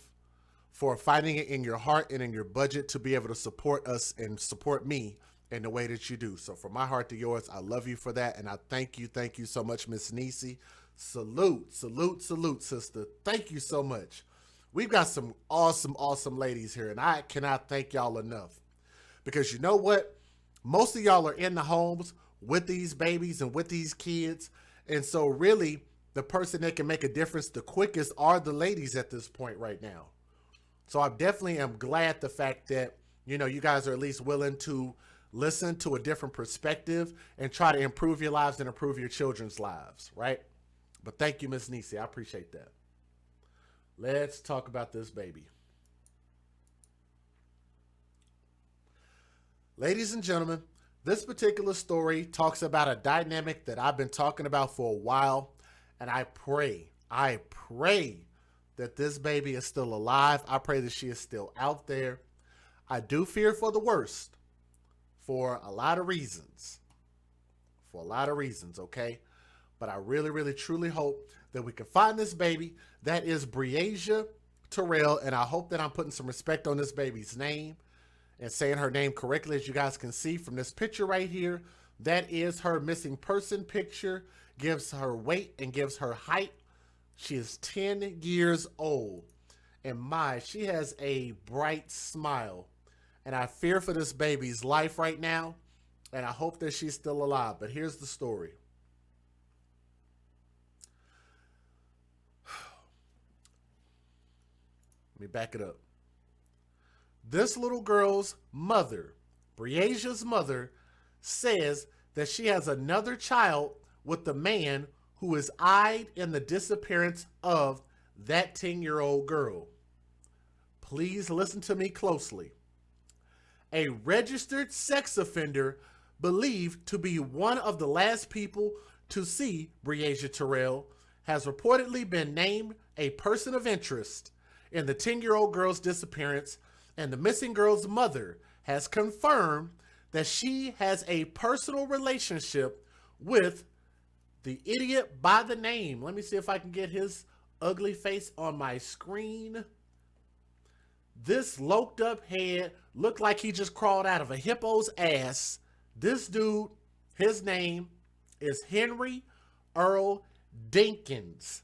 for finding it in your heart and in your budget to be able to support us and support me in the way that you do. So from my heart to yours, I love you for that, and I thank you so much, Miss Niecy. Salute, salute, salute, sister. Thank you so much. We've got some awesome, awesome ladies here, and I cannot thank y'all enough. Because you know what? Most of y'all are in the homes with these babies and with these kids. And so really, the person that can make a difference the quickest are the ladies at this point right now. So I definitely am glad the fact that, you know, you guys are at least willing to listen to a different perspective and try to improve your lives and improve your children's lives, right? But thank you, Miss Niecy. I appreciate that. Let's talk about this baby. Ladies and gentlemen, this particular story talks about a dynamic that I've been talking about for a while, and I pray that this baby is still alive. I pray that she is still out there. I do fear for the worst for a lot of reasons. Okay? But I really, really, truly hope that we can find this baby. That is Breasia Terrell, and I hope that I'm putting some respect on this baby's name and saying her name correctly. As you guys can see from this picture right here, that is her missing person picture, gives her weight and gives her height. She is 10 years old, and she has a bright smile, and I fear for this baby's life right now. And I hope that she's still alive. But here's the story. Let me back it up. This little girl's mother, Breasia's mother, says that she has another child with the man who is eyed in the disappearance of that 10-year-old girl. Please listen to me closely. A registered sex offender believed to be one of the last people to see Bresia Terrell has reportedly been named a person of interest in the 10-year-old girl's disappearance, and the missing girl's mother has confirmed that she has a personal relationship with the idiot by the name. Let me see if I can get his ugly face on my screen. This loked up head looked like he just crawled out of a hippo's ass. This dude, his name is Henry Earl Dinkins.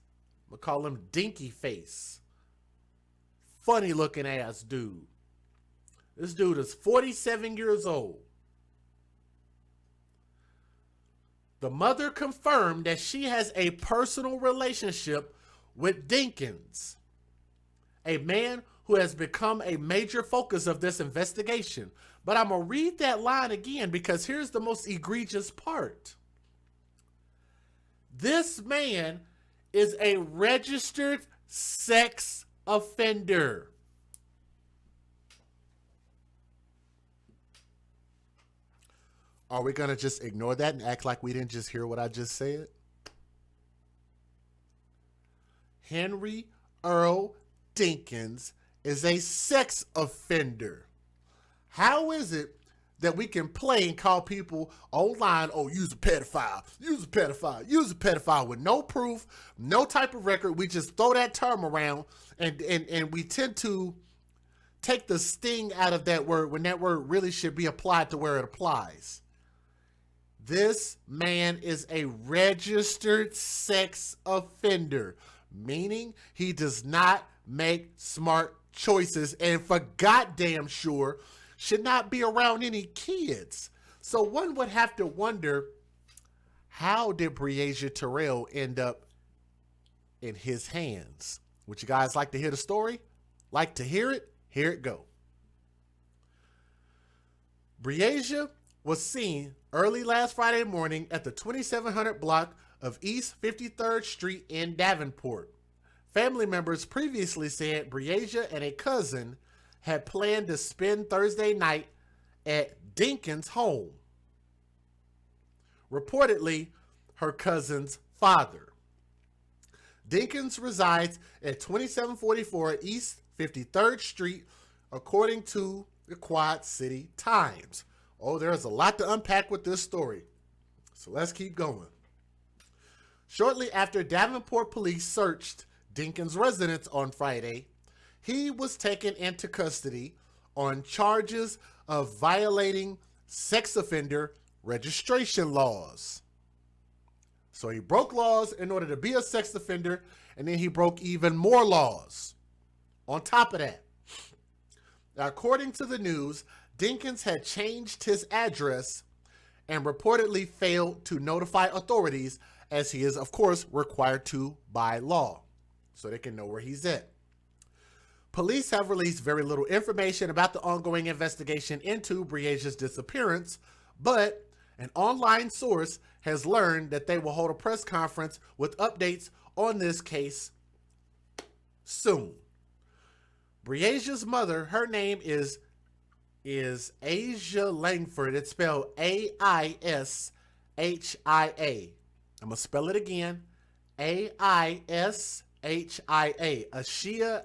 I'm gonna call him Dinky Face. Funny looking ass dude. This dude is 47 years old. The mother confirmed that she has a personal relationship with Dinkins, a man who has become a major focus of this investigation. But I'm going to read that line again because here's the most egregious part. This man is a registered sex offender. Are we going to just ignore that and act like we didn't just hear what I just said? Henry Earl Dinkins is a sex offender. How is it that we can play and call people online, oh, you's a pedophile, you's a pedophile, you's a pedophile, with no proof, no type of record? We just throw that term around and we tend to take the sting out of that word when that word really should be applied to where it applies. This man is a registered sex offender, meaning he does not make smart choices and for goddamn sure should not be around any kids. So one would have to wonder, how did Bresia Terrell end up in his hands? Would you guys like to hear the story? Like to hear it? Here it go. Bresia was seen early last Friday morning at the 2700 block of East 53rd Street in Davenport. Family members previously said Bresia and a cousin had planned to spend Thursday night at Dinkins' home. Reportedly, her cousin's father. Dinkins resides at 2744 East 53rd Street, according to the Quad City Times. Oh, there's a lot to unpack with this story. So let's keep going. Shortly after Davenport police searched Dinkins' residence on Friday, he was taken into custody on charges of violating sex offender registration laws. So he broke laws in order to be a sex offender, and then he broke even more laws on top of that. Now, according to the news, Dinkins had changed his address and reportedly failed to notify authorities, as he is, of course, required to by law, so they can know where he's at. Police have released very little information about the ongoing investigation into Breasia's disappearance, but an online source has learned that they will hold a press conference with updates on this case soon. Breasia's mother, her name is Asia Langford. It's spelled Aishia. I'm going to spell it again. Aishia.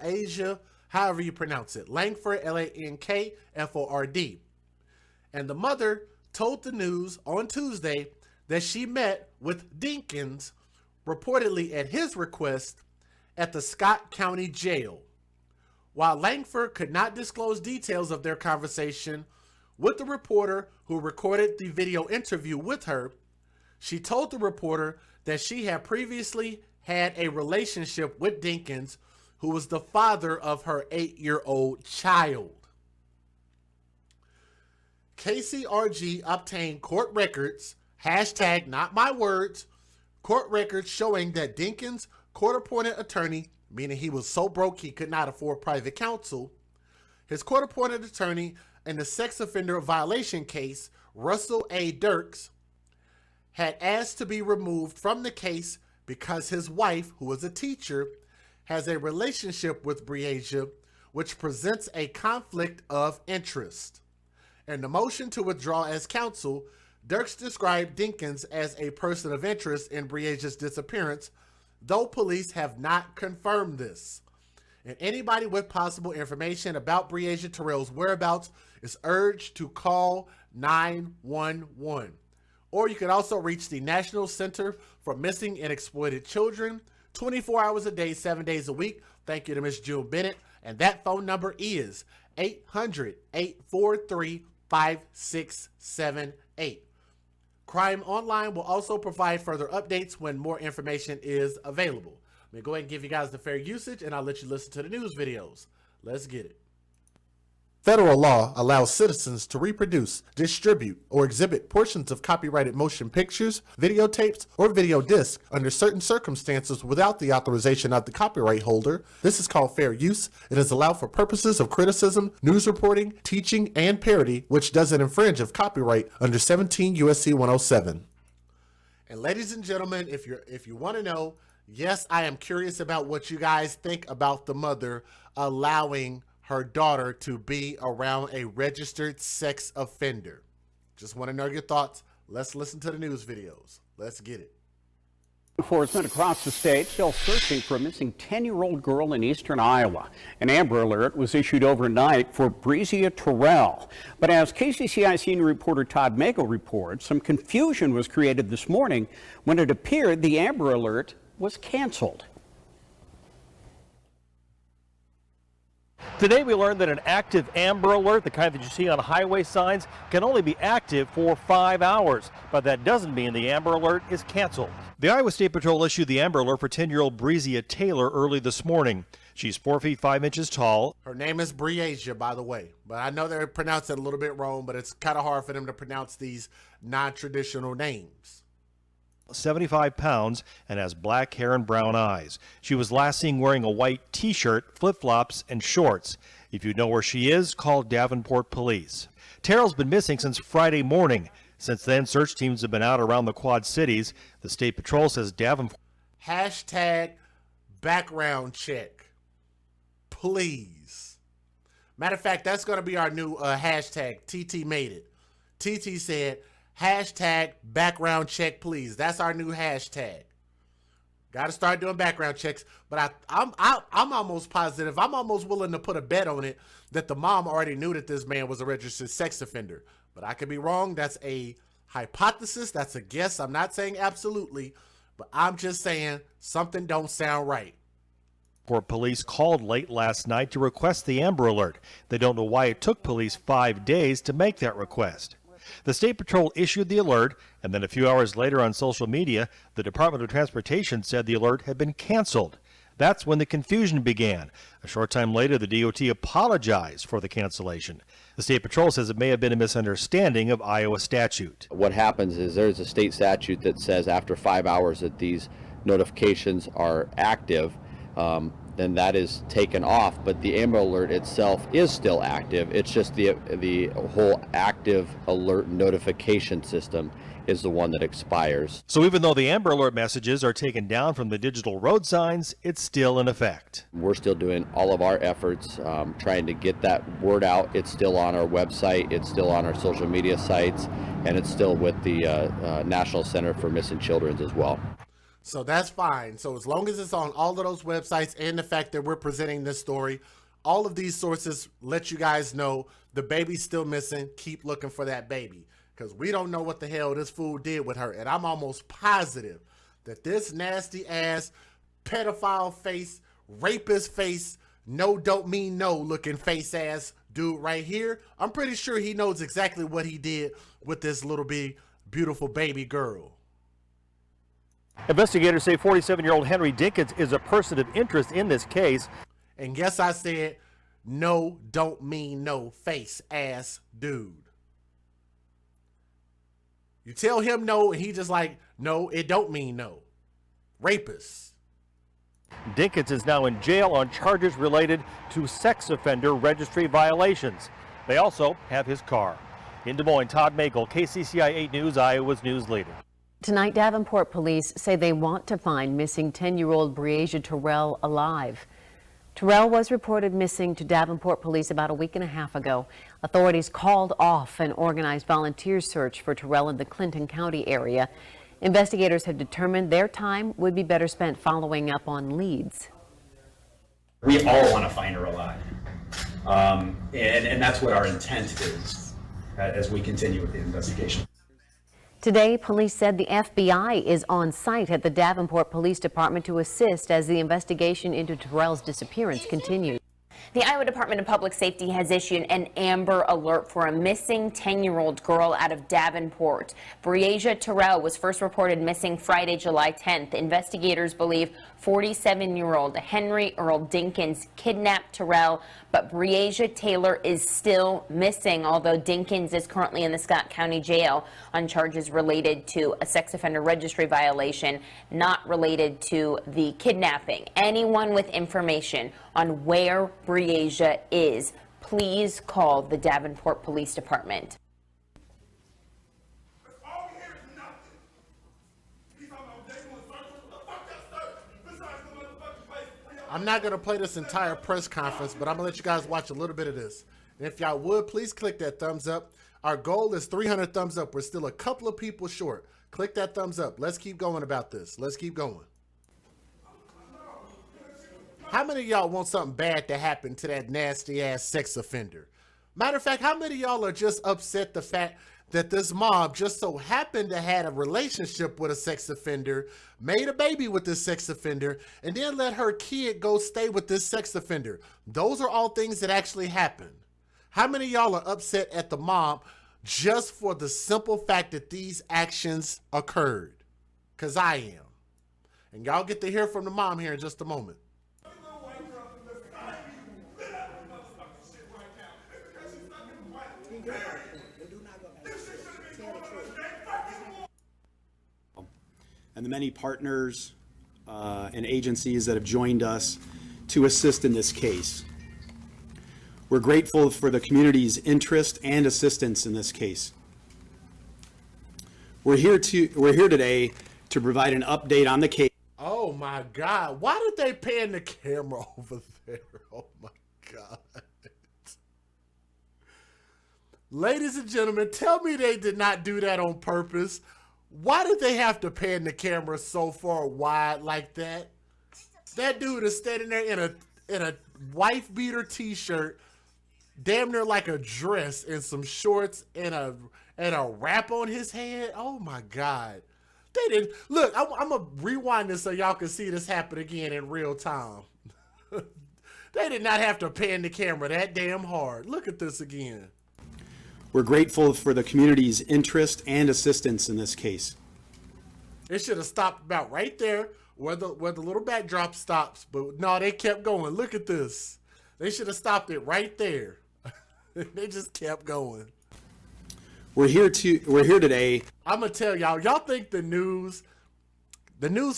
Asia, however you pronounce it. Langford, Lankford. And the mother told the news on Tuesday that she met with Dinkins, reportedly at his request, at the Scott County Jail. While Langford could not disclose details of their conversation with the reporter who recorded the video interview with her, she told the reporter that she had previously had a relationship with Dinkins, who was the father of her 8-year-old child. KCRG obtained court records, hashtag not my words, court records showing that Dinkins' court-appointed attorney, meaning he was so broke he could not afford private counsel, his court-appointed attorney in the sex offender violation case, Russell A. Dirks, had asked to be removed from the case because his wife, who is a teacher, has a relationship with Breasia, which presents a conflict of interest. In the motion to withdraw as counsel, Dirks described Dinkins as a person of interest in Breasia's disappearance, though police have not confirmed this. And anybody with possible information about Breasia Terrell's whereabouts is urged to call 911. Or you can also reach the National Center for Missing and Exploited Children 24 hours a day, 7 days a week. Thank you to Miss June Bennett. And that phone number is 800-843-5678. Crime Online will also provide further updates when more information is available. Let me go ahead and give you guys the fair usage, and I'll let you listen to the news videos. Let's get it. Federal law allows citizens to reproduce, distribute, or exhibit portions of copyrighted motion pictures, videotapes, or video discs under certain circumstances without the authorization of the copyright holder. This is called fair use. It is allowed for purposes of criticism, news reporting, teaching, and parody, which doesn't infringe of copyright under 17 U.S.C. 107. And ladies and gentlemen, if you want to know, yes, I am curious about what you guys think about the mother allowing her daughter to be around a registered sex offender. Just want to know your thoughts. Let's listen to the news videos. Let's get it. Enforcement across the state still searching for a missing 10-year-old girl in eastern Iowa. An Amber Alert was issued overnight for Breasia Terrell. But as KCCI senior reporter Todd Mago reports, some confusion was created this morning when it appeared the Amber Alert was canceled. Today we learned that an active Amber Alert, the kind that you see on highway signs, can only be active for 5 hours. But that doesn't mean the Amber Alert is canceled. The Iowa State Patrol issued the Amber Alert for 10-year-old Breasia Taylor early this morning. She's 4 feet 5 inches tall. Her name is Breasia, by the way. But I know they pronounce it a little bit wrong, but it's kind of hard for them to pronounce these non-traditional names. 75 pounds and has black hair and brown eyes. She was last seen wearing a white t-shirt, flip-flops, and shorts. If you know where she is, call Davenport Police. Terrell's been missing since Friday morning. Since then, search teams have been out around the Quad Cities. The State Patrol says Davenport. Hashtag background check. Please. Matter of fact, that's going to be our new hashtag. TT made it. TT said, hashtag background check, please. That's our new hashtag. Got to start doing background checks. But I'm almost positive. I'm almost willing to put a bet on it that the mom already knew that this man was a registered sex offender. But I could be wrong. That's a hypothesis. That's a guess. I'm not saying absolutely, but I'm just saying something don't sound right. Port Police called late last night to request the Amber Alert. They don't know why it took police 5 days to make that request. The State Patrol issued the alert, and then a few hours later on social media, the Department of Transportation said the alert had been canceled. That's when the confusion began. A short time later, the DOT apologized for the cancellation. The State Patrol says it may have been a misunderstanding of Iowa statute. What happens is there's a state statute that says after 5 hours that these notifications are active, then that is taken off, but the Amber Alert itself is still active. It's just the whole active alert notification system is the one that expires. So even though the Amber Alert messages are taken down from the digital road signs, it's still in effect. We're still doing all of our efforts trying to get that word out. It's still on our website, it's still on our social media sites, and it's still with the National Center for Missing Children as well. So that's fine. So as long as it's on all of those websites and the fact that we're presenting this story, all of these sources let you guys know the baby's still missing. Keep looking for that baby because we don't know what the hell this fool did with her. And I'm almost positive that this nasty ass pedophile face, rapist face, no don't mean no looking face ass dude right here, I'm pretty sure he knows exactly what he did with this little beautiful baby girl. Investigators say 47-year-old Henry Dinkins is a person of interest in this case. And yes, I said, no, don't mean no, face ass dude. You tell him no, and he just like, no, it don't mean no. Rapist. Dinkins is now in jail on charges related to sex offender registry violations. They also have his car. In Des Moines, Todd Magel, KCCI 8 News, Iowa's news leader. Tonight, Davenport police say they want to find missing 10-year-old Breasia Terrell alive. Terrell was reported missing to Davenport police about a week and a half ago. Authorities called off an organized volunteer search for Terrell in the Clinton County area. Investigators have determined their time would be better spent following up on leads. We all want to find her alive. And that's what our intent is as we continue with the investigation. Today, police said the FBI is on site at the Davenport Police Department to assist as the investigation into Terrell's disappearance continues. The Iowa Department of Public Safety has issued an Amber Alert for a missing 10-year-old girl out of Davenport. Breasia Terrell was first reported missing Friday, July 10th. Investigators believe 47-year-old Henry Earl Dinkins kidnapped Terrell, but Breasia Taylor is still missing, although Dinkins is currently in the Scott County Jail on charges related to a sex offender registry violation, not related to the kidnapping. Anyone with information on where Breasia is, please call the Davenport Police Department. I'm not going to play this entire press conference, but I'm going to let you guys watch a little bit of this. And if y'all would, please click that thumbs up. Our goal is 300 thumbs up. We're still a couple of people short. Click that thumbs up. Let's keep going about this. Let's keep going. How many of y'all want something bad to happen to that nasty ass sex offender? Matter of fact, how many of y'all are just upset the fact that this mom just so happened to have a relationship with a sex offender, made a baby with this sex offender, and then let her kid go stay with this sex offender? Those are all things that actually happen. How many of y'all are upset at the mom just for the simple fact that these actions occurred? Because I am. And y'all get to hear from the mom here in just a moment. And the many partners and agencies that have joined us to assist in this case. We're grateful for the community's interest and assistance in this case. We're here today to provide an update on the case. Oh my God, why did they pan the camera over there? Oh my God. Ladies and gentlemen, tell me they did not do that on purpose. Why did they have to pan the camera so far wide like that? That dude is standing there in a wife beater t-shirt, damn near like a dress, and some shorts and a wrap on his head. Oh my God. They didn't look. I'm gonna rewind this so y'all can see this happen again in real time. They did not have to pan the camera that damn hard. Look at this again. We're grateful for the community's interest and assistance in this case. It should have stopped about right there where the little backdrop stops, but no, they kept going. Look at this. They should have stopped it right there. They just kept going. We're here today. I'm gonna tell y'all think the news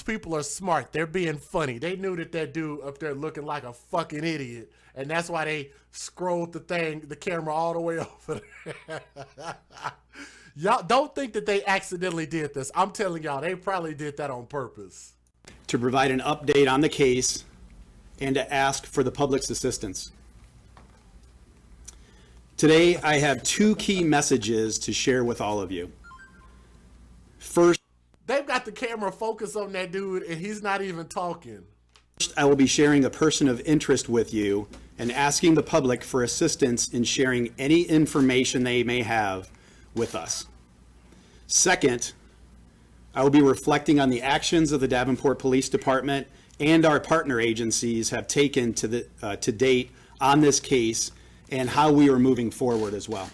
people are smart. They're being funny. They knew that dude up there looking like a fucking idiot, and that's why they scrolled the camera all the way over there. Y'all don't think that they accidentally did this. I'm telling y'all, they probably did that on purpose. To provide an update on the case and to ask for the public's assistance. Today, I have two key messages to share with all of you. First, they've got the camera focused on that dude, and he's not even talking. First, I will be sharing a person of interest with you and asking the public for assistance in sharing any information they may have with us. Second, I will be reflecting on the actions of the Davenport Police Department and our partner agencies have taken to date on this case and how we are moving forward as well.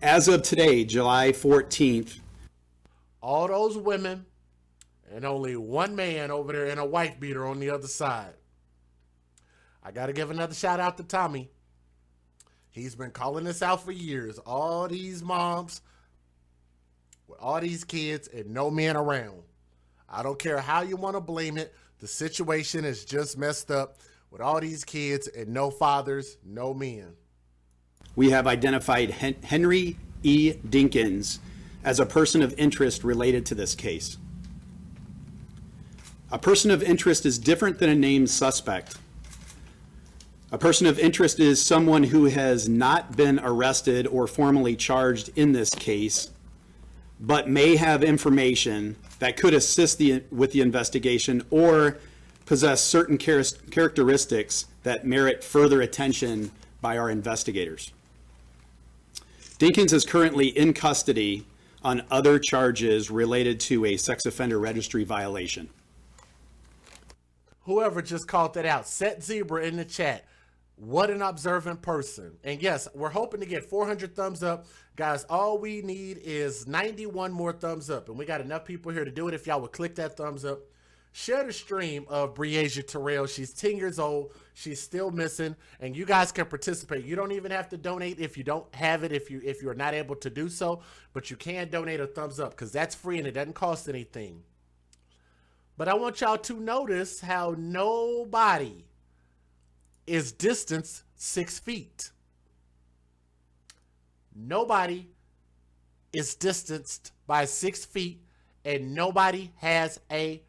As of today, July 14th, all those women and only one man over there in a wife beater on the other side. I got to give another shout out to Tommy. He's been calling this out for years. All these moms with all these kids and no men around. I don't care how you want to blame it. The situation is just messed up with all these kids and no fathers, no men. We have identified Henry E. Dinkins as a person of interest related to this case. A person of interest is different than a named suspect. A person of interest is someone who has not been arrested or formally charged in this case, but may have information that could assist with the investigation or possess certain characteristics that merit further attention by our investigators. Dinkins is currently in custody on other charges related to a sex offender registry violation. Whoever just called that out, Set Zebra in the chat. What an observant person. And yes, we're hoping to get 400 thumbs up. Guys, all we need is 91 more thumbs up. And we got enough people here to do it. If y'all would click that thumbs up. Share the stream of Breasia Terrell. She's 10 years old. She's still missing. And you guys can participate. You don't even have to donate if you don't have it, if you're not able to do so. But you can donate a thumbs up because that's free and it doesn't cost anything. But I want y'all to notice how nobody is distanced 6 feet. Nobody is distanced by 6 feet, and nobody has a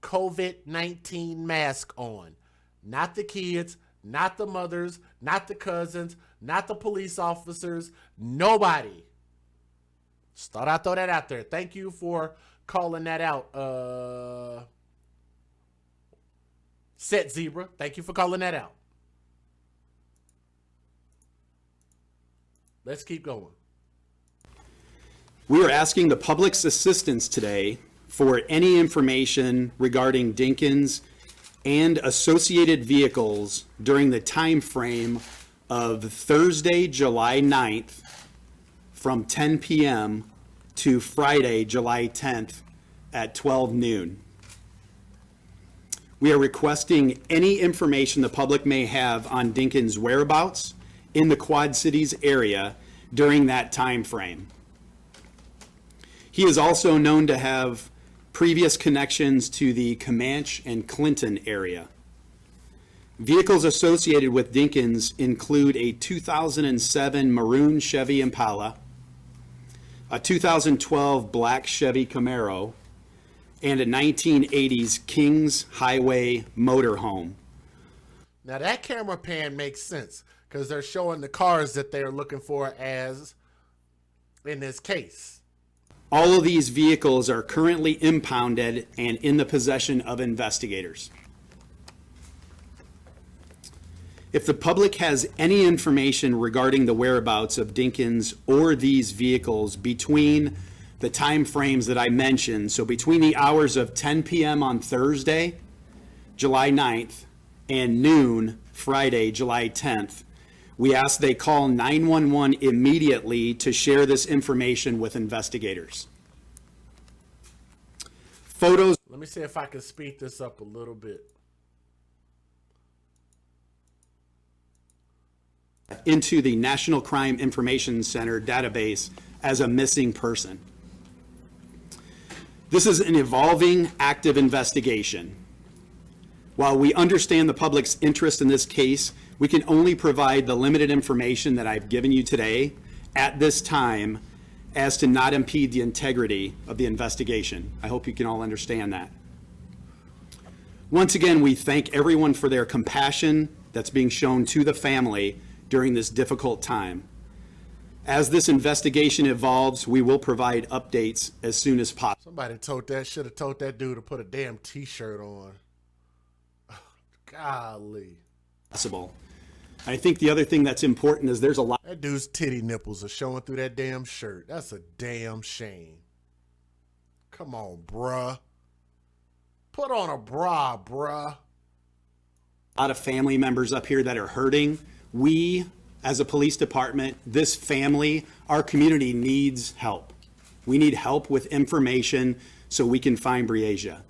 COVID-19 mask on. Not the kids, not the mothers, not the cousins, not the police officers, nobody. Just thought I'd throw that out there. Thank you for calling that out. Set Zebra, thank you for calling that out. Let's keep going. We are asking the public's assistance today for any information regarding Dinkins and associated vehicles during the time frame of Thursday, July 9th from 10 p.m. to Friday, July 10th at 12 noon. We are requesting any information the public may have on Dinkins' whereabouts in the Quad Cities area during that time frame. He is also known to have previous connections to the Comanche and Clinton area. Vehicles associated with Dinkins include a 2007 maroon Chevy Impala, a 2012 black Chevy Camaro, and a 1980s Kings Highway motorhome. Now that camera pan makes sense because they're showing the cars that they're looking for as in this case. All of these vehicles are currently impounded and in the possession of investigators. If the public has any information regarding the whereabouts of Dinkins or these vehicles between the time frames that I mentioned, so between the hours of 10 p.m. on Thursday, July 9th, and noon, Friday, July 10th, we ask they call 911 immediately to share this information with investigators. Photos. Let me see if I can speed this up a little bit. Into the National Crime Information Center database as a missing person. This is an evolving, active investigation. While we understand the public's interest in this case, we can only provide the limited information that I've given you today at this time as to not impede the integrity of the investigation. I hope you can all understand that. Once again, we thank everyone for their compassion that's being shown to the family during this difficult time. As this investigation evolves, we will provide updates as soon as possible. Somebody should have told that dude to put a damn t-shirt on. Golly. I think the other thing that's important is there's a lot. That dude's titty nipples are showing through that damn shirt. That's a damn shame. Come on, bruh. Put on a bra, bruh. A lot of family members up here that are hurting. We, as a police department, this family, our community needs help. We need help with information so we can find Breasia.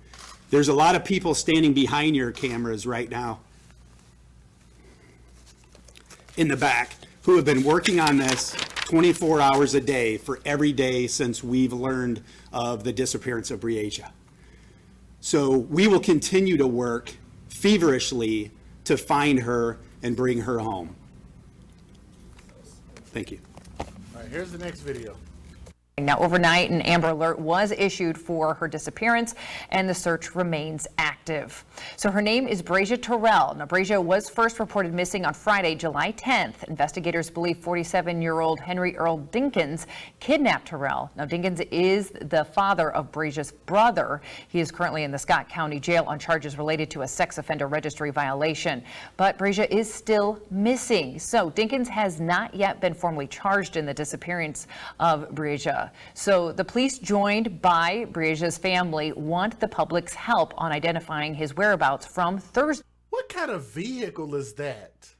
There's a lot of people standing behind your cameras right now in the back who have been working on this 24 hours a day for every day since we've learned of the disappearance of Breasia. So we will continue to work feverishly to find her and bring her home. Thank you. All right, here's the next video. Now, overnight, an Amber Alert was issued for her disappearance, and the search remains active. So her name is Breasia Terrell. Now, Breasia was first reported missing on Friday, July 10th. Investigators believe 47-year-old Henry Earl Dinkins kidnapped Terrell. Now, Dinkins is the father of Breasia's brother. He is currently in the Scott County Jail on charges related to a sex offender registry violation. But Breasia is still missing. So Dinkins has not yet been formally charged in the disappearance of Breasia. So the police, joined by Breasia's family, want the public's help on identifying his whereabouts from Thursday. What kind of vehicle is that?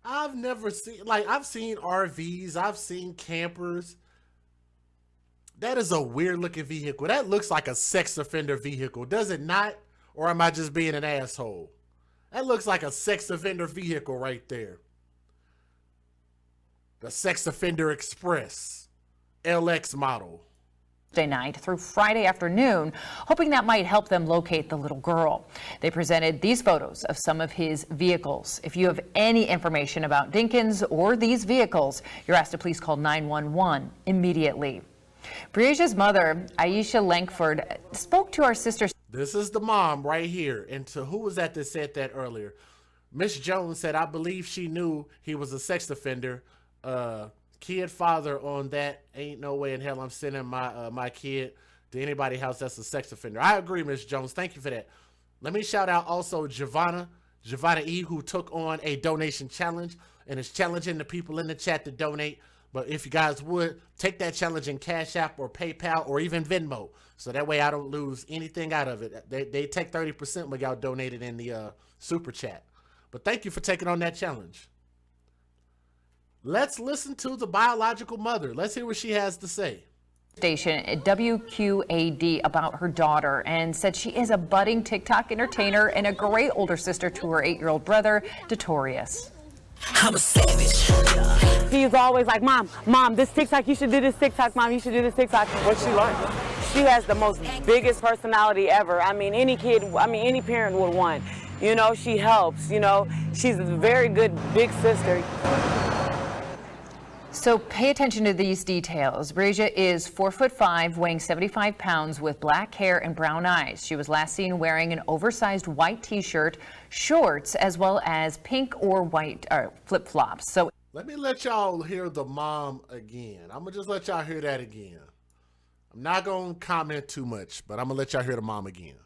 I've never seen, like, I've seen RVs, I've seen campers. That is a weird looking vehicle. That looks like a sex offender vehicle, does it not? Or am I just being an asshole? That looks like a sex offender vehicle right there. The Sex Offender Express LX model. Thursday night through Friday afternoon, hoping that might help them locate the little girl. They presented these photos of some of his vehicles. If you have any information about Dinkins or these vehicles, you're asked to please call 911 immediately. Breasia's mother, Aisha Langford, spoke to our sister. This is the mom right here. And to who was that said that earlier? Miss Jones said, I believe she knew he was a sex offender. Kid father on that. Ain't no way in hell I'm sending my kid to anybody's house that's a sex offender. I agree, Miss Jones. Thank you for that. Let me shout out also Giovanna E, who took on a donation challenge and is challenging the people in the chat to donate. But if you guys would take that challenge in Cash App or PayPal or even Venmo, so that way I don't lose anything out of it. They take 30% when y'all donated in the super chat. But thank you for taking on that challenge. Let's listen to the biological mother. Let's hear what she has to say. Station at WQAD about her daughter, and said she is a budding TikTok entertainer and a great older sister to her 8-year-old brother, Detorius. I'm a savage. He's always like, Mom, this TikTok, you should do this TikTok, Mom, you should do this TikTok. What's she like? She has the most biggest personality ever. I mean, any parent would want. You know, she helps, you know, she's a very good big sister. So pay attention to these details. Breasia is 4'5", weighing 75 pounds, with black hair and brown eyes. She was last seen wearing an oversized white t-shirt, shorts, as well as pink or white flip-flops. So let me let y'all hear the mom again. I'm gonna just let y'all hear that again. I'm not gonna comment too much, but I'm gonna let y'all hear the mom again.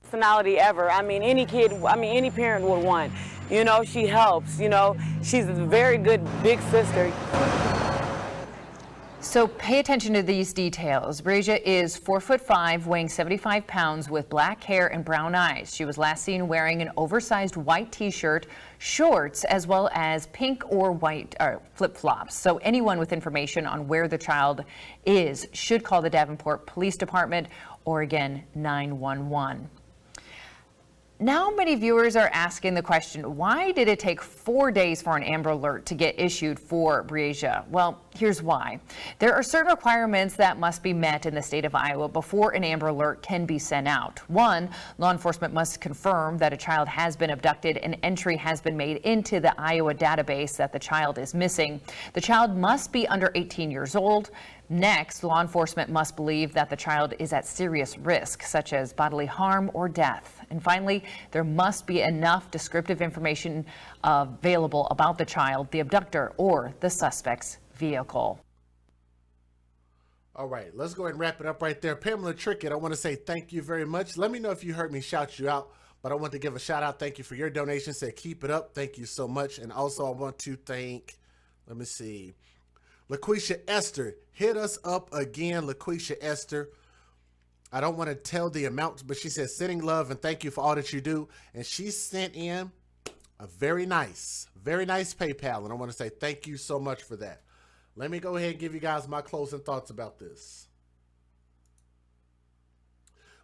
Personality ever. I mean, any parent would want. You know, she helps, you know, she's a very good big sister. So pay attention to these details. Breasia is 4'5", weighing 75 pounds, with black hair and brown eyes. She was last seen wearing an oversized white t-shirt, shorts, as well as pink or white flip-flops. So anyone with information on where the child is should call the Davenport Police Department or, again, 911. Now many viewers are asking the question, why did it take 4 days for an Amber Alert to get issued for Breasia? Well, here's why. There are certain requirements that must be met in the state of Iowa before an Amber Alert can be sent out. One, law enforcement must confirm that a child has been abducted and entry has been made into the Iowa database that the child is missing. The child must be under 18 years old. Next, law enforcement must believe that the child is at serious risk, such as bodily harm or death. And finally, there must be enough descriptive information available about the child, the abductor, or the suspect's vehicle. All right, let's go ahead and wrap it up right there. Pamela Trickett, I want to say thank you very much. Let me know if you heard me shout you out, but I want to give a shout out. Thank you for your donation. Say keep it up. Thank you so much. And also I want to thank, let me see, LaQuisha Esther. Hit us up again, LaQuisha Esther. I don't want to tell the amount, but she says sending love and thank you for all that you do. And she sent in a very nice PayPal. And I want to say thank you so much for that. Let me go ahead and give you guys my closing thoughts about this.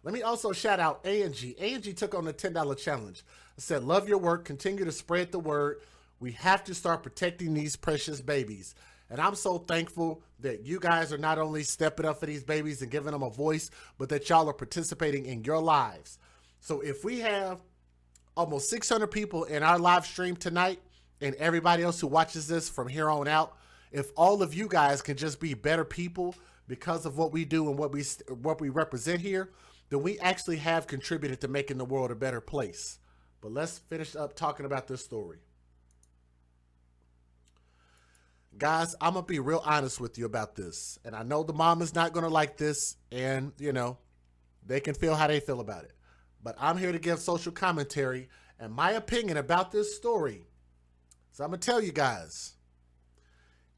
Let me also shout out Angie. Angie took on the $10 challenge. I said, love your work. Continue to spread the word. We have to start protecting these precious babies. And I'm so thankful that you guys are not only stepping up for these babies and giving them a voice, but that y'all are participating in your lives. So if we have almost 600 people in our live stream tonight, and everybody else who watches this from here on out, if all of you guys can just be better people because of what we do and what we represent here, then we actually have contributed to making the world a better place. But let's finish up talking about this story. Guys, I'm going to be real honest with you about this. And I know the mom is not going to like this, and, you know, they can feel how they feel about it. But I'm here to give social commentary and my opinion about this story. So I'm going to tell you guys,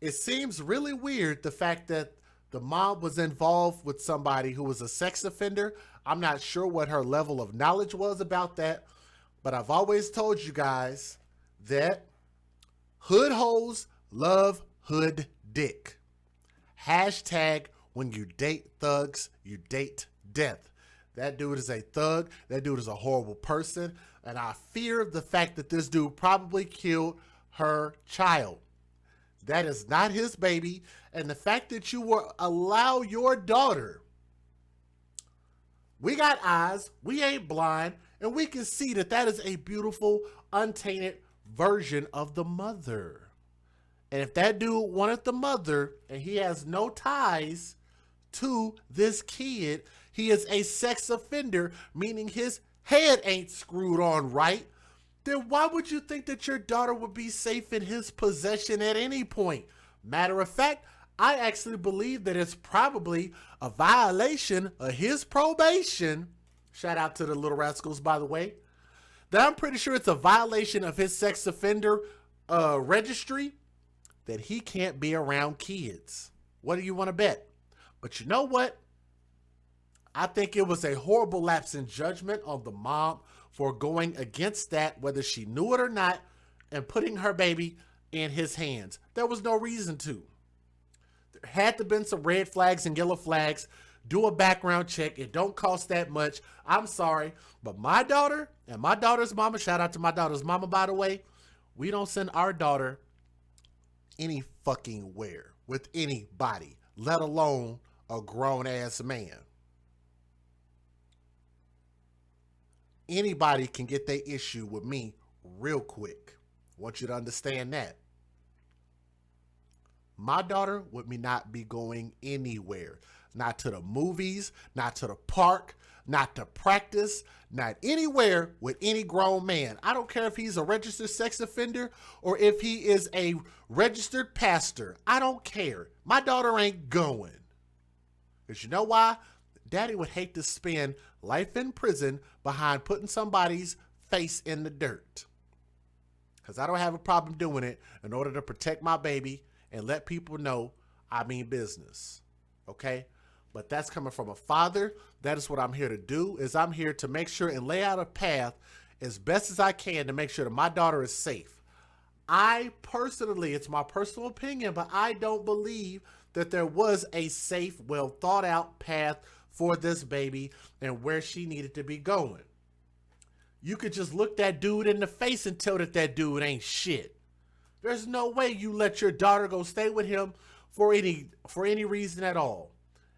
it seems really weird the fact that the mom was involved with somebody who was a sex offender. I'm not sure what her level of knowledge was about that, but I've always told you guys that hood hoes love hood dick. Hashtag when you date thugs, you date death. That dude is a thug. That dude is a horrible person. And I fear the fact that this dude probably killed her child. That is not his baby. And the fact that you will allow your daughter, we got eyes, we ain't blind, and we can see that that is a beautiful, untainted version of the mother. And if that dude wanted the mother and he has no ties to this kid, he is a sex offender, meaning his head ain't screwed on right, then why would you think that your daughter would be safe in his possession at any point? Matter of fact, I actually believe that it's probably a violation of his probation. Shout out to the Little Rascals, by the way. That I'm pretty sure it's a violation of his sex offender registry that he can't be around kids. What do you want to bet? But you know what? I think it was a horrible lapse in judgment on the mom for going against that, whether she knew it or not, and putting her baby in his hands. There was no reason to. There had to have been some red flags and yellow flags. Do a background check. It don't cost that much. I'm sorry, but my daughter and my daughter's mama, shout out to my daughter's mama, by the way, we don't send our daughter any fucking where with anybody, let alone a grown-ass man. Anybody can get their issue with me real quick. I want you to understand that. My daughter would me not be going anywhere. Not to the movies, not to the park, not to practice, not anywhere with any grown man. I don't care if he's a registered sex offender or if he is a registered pastor. I don't care. My daughter ain't going. Because you know why? Daddy would hate to spend life in prison behind putting somebody's face in the dirt. Because I don't have a problem doing it in order to protect my baby and let people know I mean business. Okay? But that's coming from a father. That is what I'm here to do, is I'm here to make sure and lay out a path as best as I can to make sure that my daughter is safe. I personally, it's my personal opinion, but I don't believe that there was a safe, well thought out path for this baby and where she needed to be going. You could just look that dude in the face and tell that that dude ain't shit. There's no way you let your daughter go stay with him for any reason at all.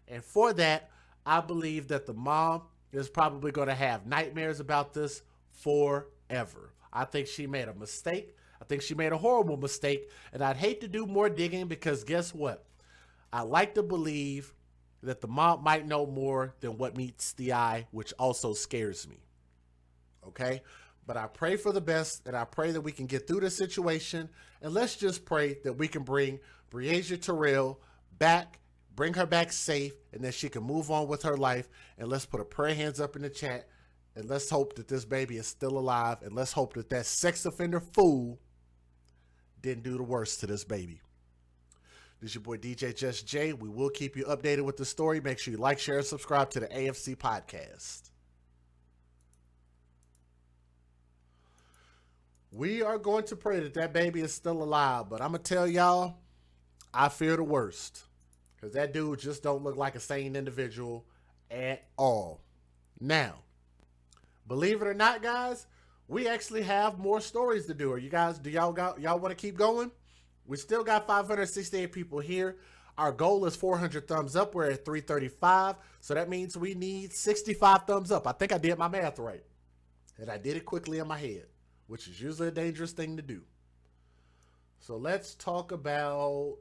And for that, I believe that the mom is probably going to have nightmares about this forever. I think she made a mistake. I think she made a horrible mistake. And I'd hate to do more digging because guess what? I like to believe that the mom might know more than what meets the eye, which also scares me. Okay? But I pray for the best, and I pray that we can get through this situation. And let's just pray that we can bring Breasia Terrell back, bring her back safe, and that she can move on with her life. And let's put a prayer hands up in the chat. And let's hope that this baby is still alive. And let's hope that that sex offender fool didn't do the worst to this baby. This is your boy DJ Just J. We will keep you updated with the story. Make sure you like, share, and subscribe to the AFC podcast. We are going to pray that that baby is still alive. But I'm going to tell y'all, I fear the worst. Because that dude just don't look like a sane individual at all. Now, believe it or not, guys, we actually have more stories to do. Y'all want to keep going? We still got 568 people here. Our goal is 400 thumbs up. We're at 335. So that means we need 65 thumbs up. I think I did my math right. And I did it quickly in my head, which is usually a dangerous thing to do. So let's talk about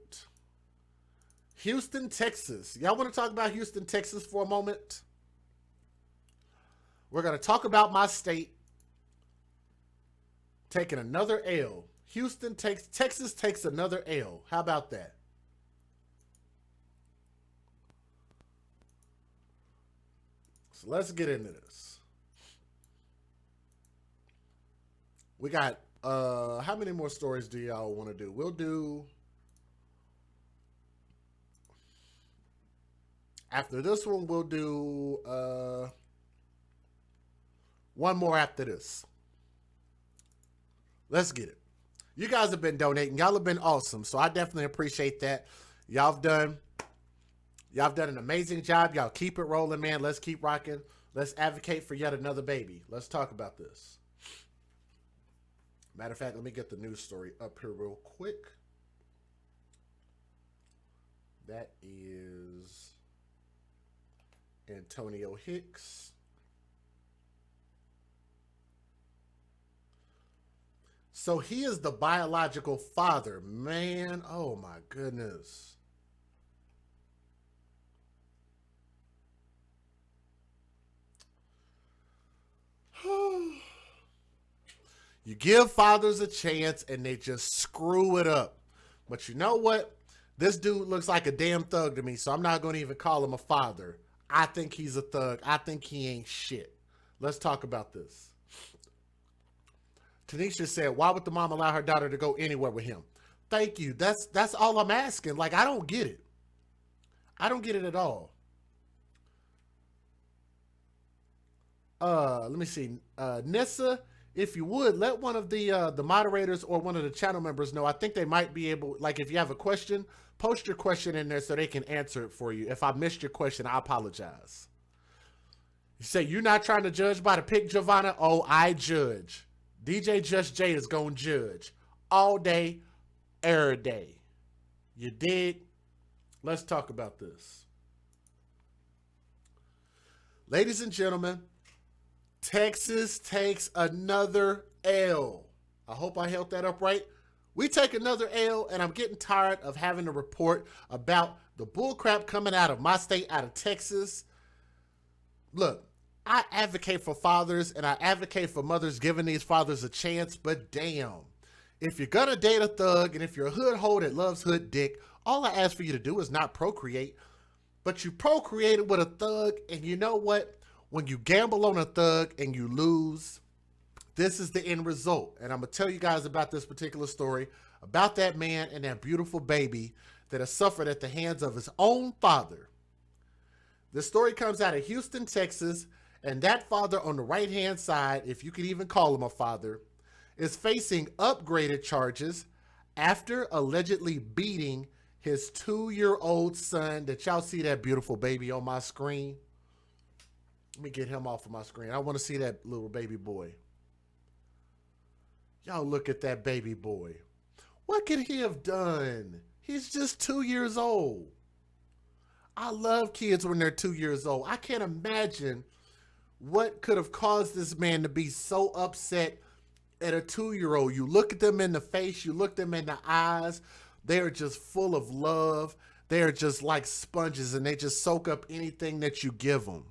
Houston, Texas. Y'all want to talk about Houston, Texas for a moment? We're going to talk about my state taking another L. Texas takes another L. How about that? So let's get into this. We got, how many more stories do y'all want to do? We'll do, after this one, we'll do one more after this. Let's get it. You guys have been donating. Y'all have been awesome. So I definitely appreciate that. Y'all have done an amazing job. Y'all keep it rolling, man. Let's keep rocking. Let's advocate for yet another baby. Let's talk about this. Matter of fact, let me get the news story up here real quick. That is Antonio Hicks. So he is the biological father. Man, oh my goodness. You give fathers a chance and they just screw it up. But you know what? This dude looks like a damn thug to me, so I'm not going to even call him a father. I think he's a thug. I think he ain't shit. Let's talk about this. Tanisha said, why would the mom allow her daughter to go anywhere with him? Thank you. That's all I'm asking. Like, I don't get it. I don't get it at all. Let me see. Nissa, if you would, let one of the moderators or one of the channel members know. I think they might be able, like, if you have a question, post your question in there so they can answer it for you. If I missed your question, I apologize. You say, you're not trying to judge by the pic, Giovanna? Oh, I judge. DJ Just J is going to judge all day, every day. You dig? Let's talk about this. Ladies and gentlemen, Texas takes another L. I hope I held that up right. We take another L, and I'm getting tired of having to report about the bullcrap coming out of my state, out of Texas. Look, I advocate for fathers and I advocate for mothers giving these fathers a chance, but damn, if you're gonna date a thug and if you're a hood hoe that loves hood dick, all I ask for you to do is not procreate, but you procreated with a thug, and you know what? When you gamble on a thug and you lose, this is the end result. And I'm gonna tell you guys about this particular story, about that man and that beautiful baby that has suffered at the hands of his own father. The story comes out of Houston, Texas. And that father on the right-hand side, if you could even call him a father, is facing upgraded charges after allegedly beating his 2-year-old son. That y'all see that beautiful baby on my screen? Let me get him off of my screen. I want to see that little baby boy. Y'all look at that baby boy. What could he have done? He's just 2 years old. I love kids when they're 2 years old. I can't imagine what could have caused this man to be so upset at a 2-year-old. You look at them in the face, you look them in the eyes, they are just full of love. They are just like sponges, and they just soak up anything that you give them.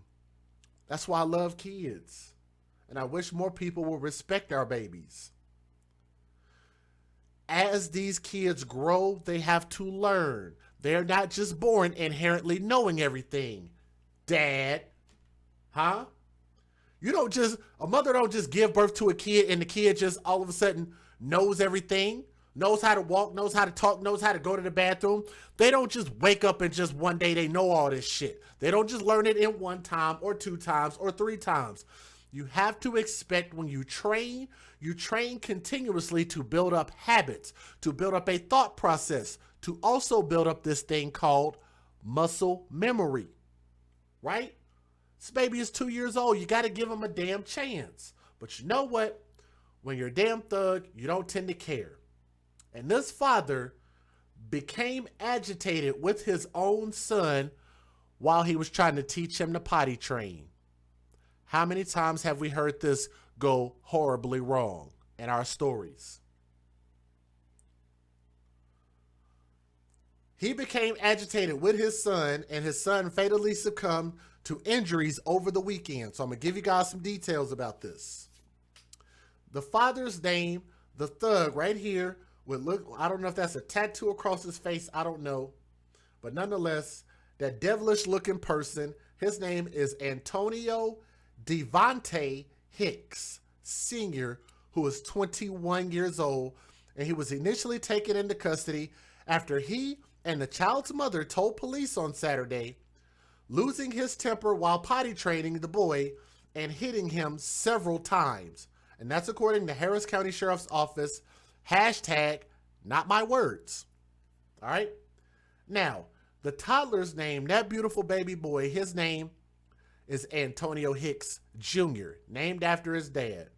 That's why I love kids. And I wish more people will respect our babies. As these kids grow, they have to learn. They're not just born inherently knowing everything. Dad, huh? A mother don't just give birth to a kid and the kid just all of a sudden knows everything, knows how to walk, knows how to talk, knows how to go to the bathroom. They don't just wake up and just one day they know all this shit. They don't just learn it in 1 time or 2 times or 3 times. You have to expect when you train continuously to build up habits, to build up a thought process, to also build up this thing called muscle memory, right? This baby is 2 years old. You got to give him a damn chance. But you know what? When you're a damn thug, you don't tend to care. And this father became agitated with his own son while he was trying to teach him to potty train. How many times have we heard this go horribly wrong in our stories? He became agitated with his son, and his son fatally succumbed to injuries over the weekend. So I'm going to give you guys some details about this. The father's name, the thug right here, would look, I don't know if that's a tattoo across his face, I don't know. But nonetheless, that devilish looking person, his name is Antonio Devontae Hicks Sr., who is 21 years old, and he was initially taken into custody after he and the child's mother told police on Saturday, losing his temper while potty training the boy and hitting him several times. And that's according to Harris County Sheriff's Office, hashtag not my words. All right. Now, the toddler's name, that beautiful baby boy, his name is Antonio Hicks Jr., named after his dad,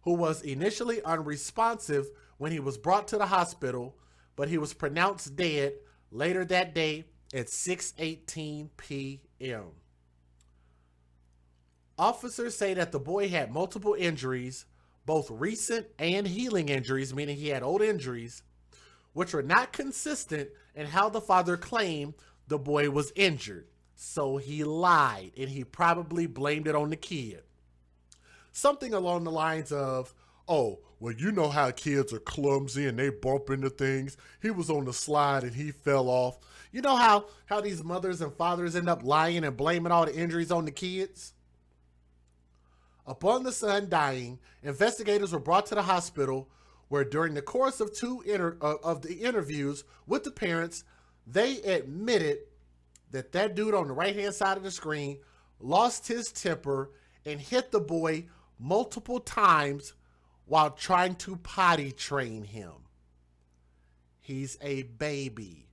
who was initially unresponsive when he was brought to the hospital, but he was pronounced dead later that day at 6:18 p.m. Officers say that the boy had multiple injuries, both recent and healing injuries, meaning he had old injuries, which were not consistent in how the father claimed the boy was injured. So he lied, and he probably blamed it on the kid. Something along the lines of, oh, well, you know how kids are clumsy and they bump into things. He was on the slide and he fell off. You know how these mothers and fathers end up lying and blaming all the injuries on the kids? Upon the son dying, investigators were brought to the hospital where during the course of the interviews with the parents, they admitted that dude on the right-hand side of the screen lost his temper and hit the boy multiple times while trying to potty train him. He's a baby.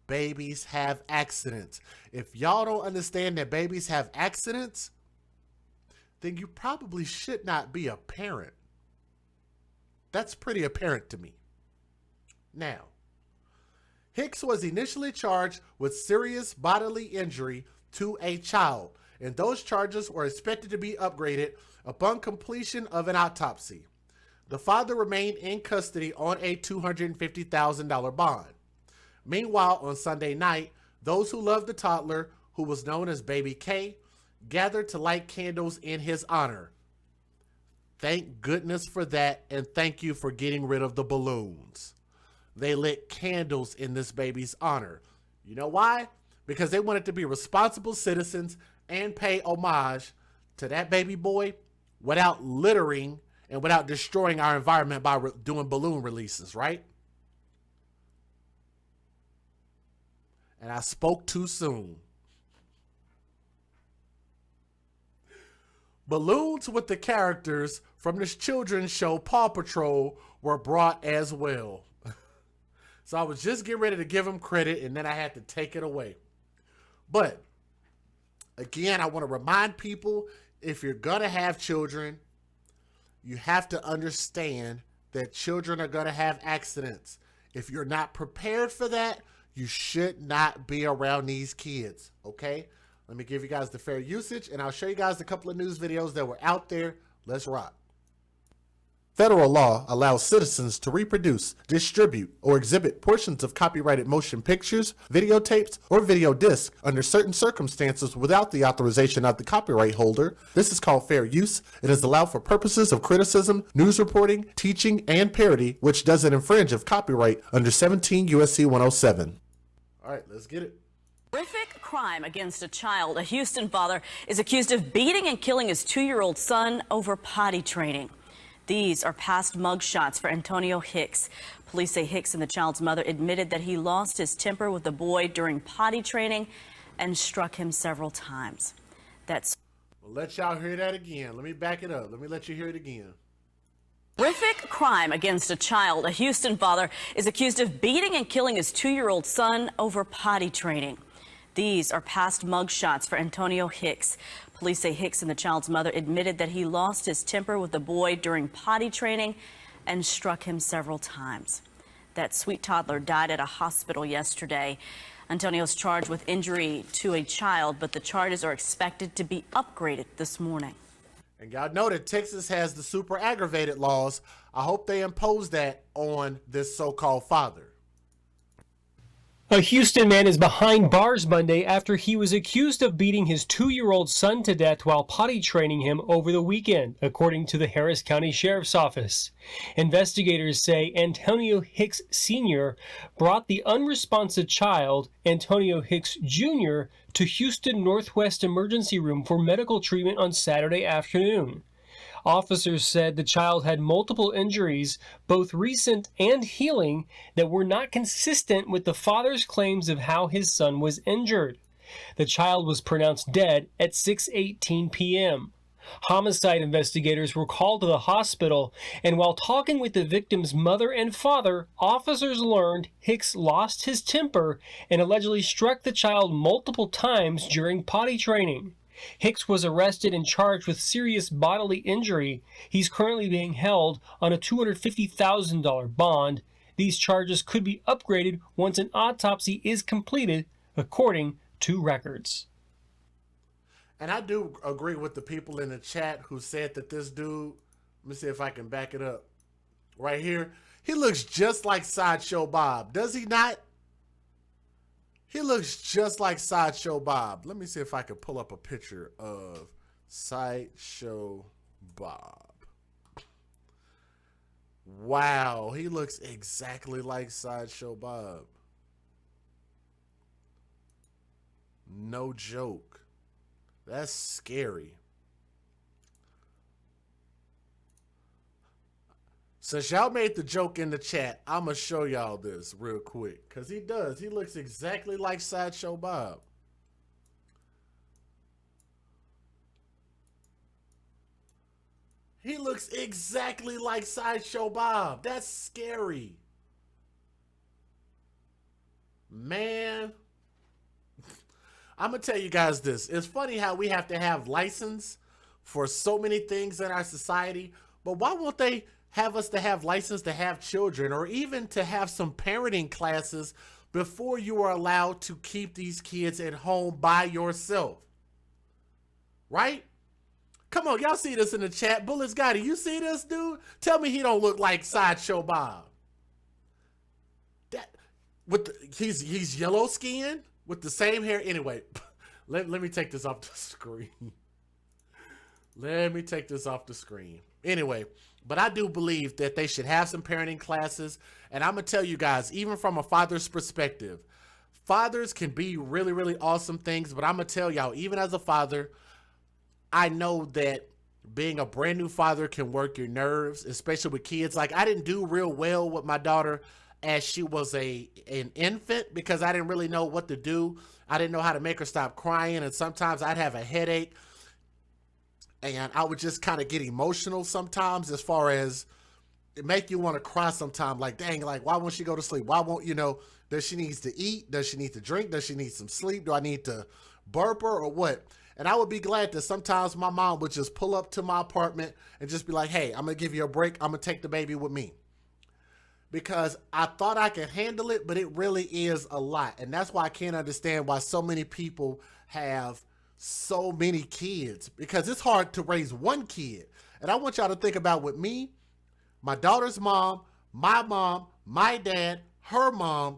Babies have accidents. If y'all don't understand that babies have accidents, then you probably should not be a parent. That's pretty apparent to me. Now, Hicks was initially charged with serious bodily injury to a child, and those charges were expected to be upgraded upon completion of an autopsy. The father remained in custody on a $250,000 bond. Meanwhile, on Sunday night, those who loved the toddler, who was known as Baby K, gathered to light candles in his honor. Thank goodness for that, and thank you for getting rid of the balloons. They lit candles in this baby's honor. You know why? Because they wanted to be responsible citizens and pay homage to that baby boy without littering and without destroying our environment by doing balloon releases, right? And I spoke too soon. Balloons with the characters from this children's show Paw Patrol were brought as well. So I was just getting ready to give him credit, and then I had to take it away. But again, I want to remind people, if you're going to have children, you have to understand that children are going to have accidents. If you're not prepared for that, you should not be around these kids, okay? Let me give you guys the fair usage, and I'll show you guys a couple of news videos that were out there. Let's rock. Federal law allows citizens to reproduce, distribute, or exhibit portions of copyrighted motion pictures, videotapes, or video discs under certain circumstances without the authorization of the copyright holder. This is called fair use. It is allowed for purposes of criticism, news reporting, teaching, and parody, which doesn't infringe of copyright under 17 U.S.C. 107. All right, let's get it. Horrific crime against a child. A Houston father is accused of beating and killing his 2-year-old son over potty training. These are past mugshots for Antonio Hicks. Police say Hicks and the child's mother admitted that he lost his temper with the boy during potty training and struck him several times. Well, let y'all hear that again. Let me back it up. Let me let you hear it again. Horrific crime against a child. A Houston father is accused of beating and killing his 2-year-old son over potty training. These are past mugshots for Antonio Hicks. Police say Hicks and the child's mother admitted that he lost his temper with the boy during potty training and struck him several times. That sweet toddler died at a hospital yesterday. Antonio's charged with injury to a child, but the charges are expected to be upgraded this morning. And y'all know that Texas has the super aggravated laws. I hope they impose that on this so-called father. A Houston man is behind bars Monday after he was accused of beating his 2-year-old son to death while potty training him over the weekend, according to the Harris County Sheriff's Office. Investigators say Antonio Hicks Sr. brought the unresponsive child, Antonio Hicks Jr., to Houston Northwest Emergency Room for medical treatment on Saturday afternoon. Officers said the child had multiple injuries, both recent and healing, that were not consistent with the father's claims of how his son was injured. The child was pronounced dead at 6:18 p.m. Homicide investigators were called to the hospital, and while talking with the victim's mother and father, officers learned Hicks lost his temper and allegedly struck the child multiple times during potty training. Hicks was arrested and charged with serious bodily injury. He's currently being held on a $250,000 bond. These charges could be upgraded once an autopsy is completed, according to records. And I do agree with the people in the chat who said that this dude, let me see if I can back it up. Right here, he looks just like Sideshow Bob, does he not? He looks just like Sideshow Bob. Let me see if I can pull up a picture of Sideshow Bob. Wow, he looks exactly like Sideshow Bob. No joke. That's scary. Since y'all made the joke in the chat, I'm going to show y'all this real quick. Because he does. He looks exactly like Sideshow Bob. He looks exactly like Sideshow Bob. That's scary. Man. I'm going to tell you guys this. It's funny how we have to have license for so many things in our society. But why won't they have us to have license to have children, or even to have some parenting classes before you are allowed to keep these kids at home by yourself? Right? Come on, y'all see this in the chat. Bullets Gotti, you see this dude? Tell me he don't look like Sideshow Bob. That he's yellow skinned with the same hair. Anyway, let me take this off the screen. Let me take this off the screen. Anyway, but I do believe that they should have some parenting classes. And I'm going to tell you guys, even from a father's perspective, fathers can be really, really awesome things. But I'm going to tell y'all, even as a father, I know that being a brand new father can work your nerves, especially with kids. Like, I didn't do real well with my daughter as she was an infant because I didn't really know what to do. I didn't know how to make her stop crying. And sometimes I'd have a headache. And I would just kind of get emotional sometimes, as far as it make you want to cry sometimes. Like, dang, like, why won't she go to sleep? Why won't, does she need to eat? Does she need to drink? Does she need some sleep? Do I need to burp her or what? And I would be glad that sometimes my mom would just pull up to my apartment and just be like, hey, I'm going to give you a break. I'm going to take the baby with me. Because I thought I could handle it, but it really is a lot. And that's why I can't understand why so many people have so many kids, because it's hard to raise one kid. And I want y'all to think about with me, my daughter's mom, my dad, her mom,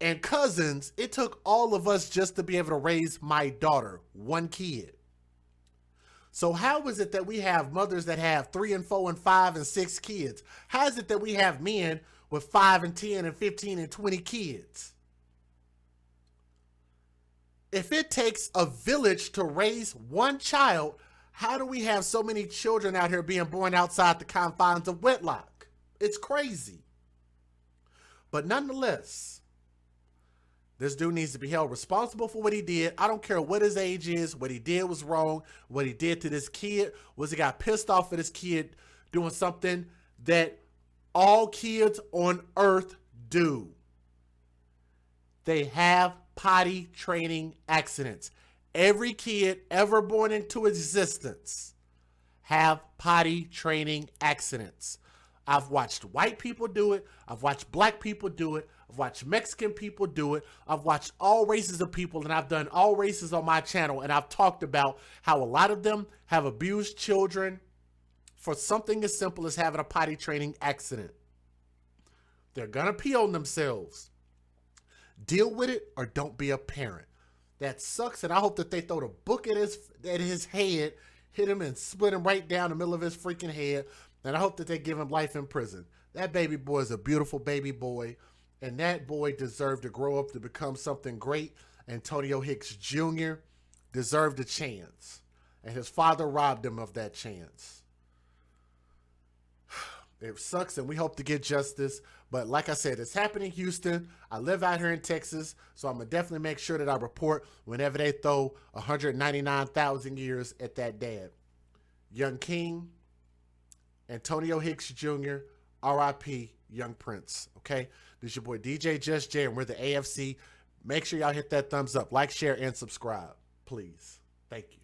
and cousins. It took all of us just to be able to raise my daughter, one kid. So how is it that we have mothers that have 3 and 4 and 5 and 6 kids? How is it that we have men with 5 and 10 and 15 and 20 kids? If it takes a village to raise one child, how do we have so many children out here being born outside the confines of wedlock? It's crazy. But nonetheless, this dude needs to be held responsible for what he did. I don't care what his age is. What he did was wrong. What he did to this kid was he got pissed off at this kid doing something that all kids on earth do. They have potty training accidents. every kid ever born into existence have potty training accidents. I've watched white people do it. I've watched black people do it. I've watched Mexican people do it. I've watched all races of people, and I've done all races on my channel, and I've talked about how a lot of them have abused children for something as simple as having a potty training accident. They're gonna pee on themselves. Deal with it or don't be a parent. That sucks, and I hope that they throw the book at his head, hit him and split him right down the middle of his freaking head, and I hope that they give him life in prison. That baby boy is a beautiful baby boy, and that boy deserved to grow up to become something great. Antonio Hicks Jr. deserved a chance, and his father robbed him of that chance. It sucks, and we hope to get justice. But like I said, it's happening in Houston. I live out here in Texas, so I'm going to definitely make sure that I report whenever they throw 199,000 years at that dad. Young King, Antonio Hicks Jr., R.I.P. Young Prince. Okay? This is your boy DJ Just Jay, and we're the AFC. Make sure y'all hit that thumbs up, like, share, and subscribe. Please. Thank you.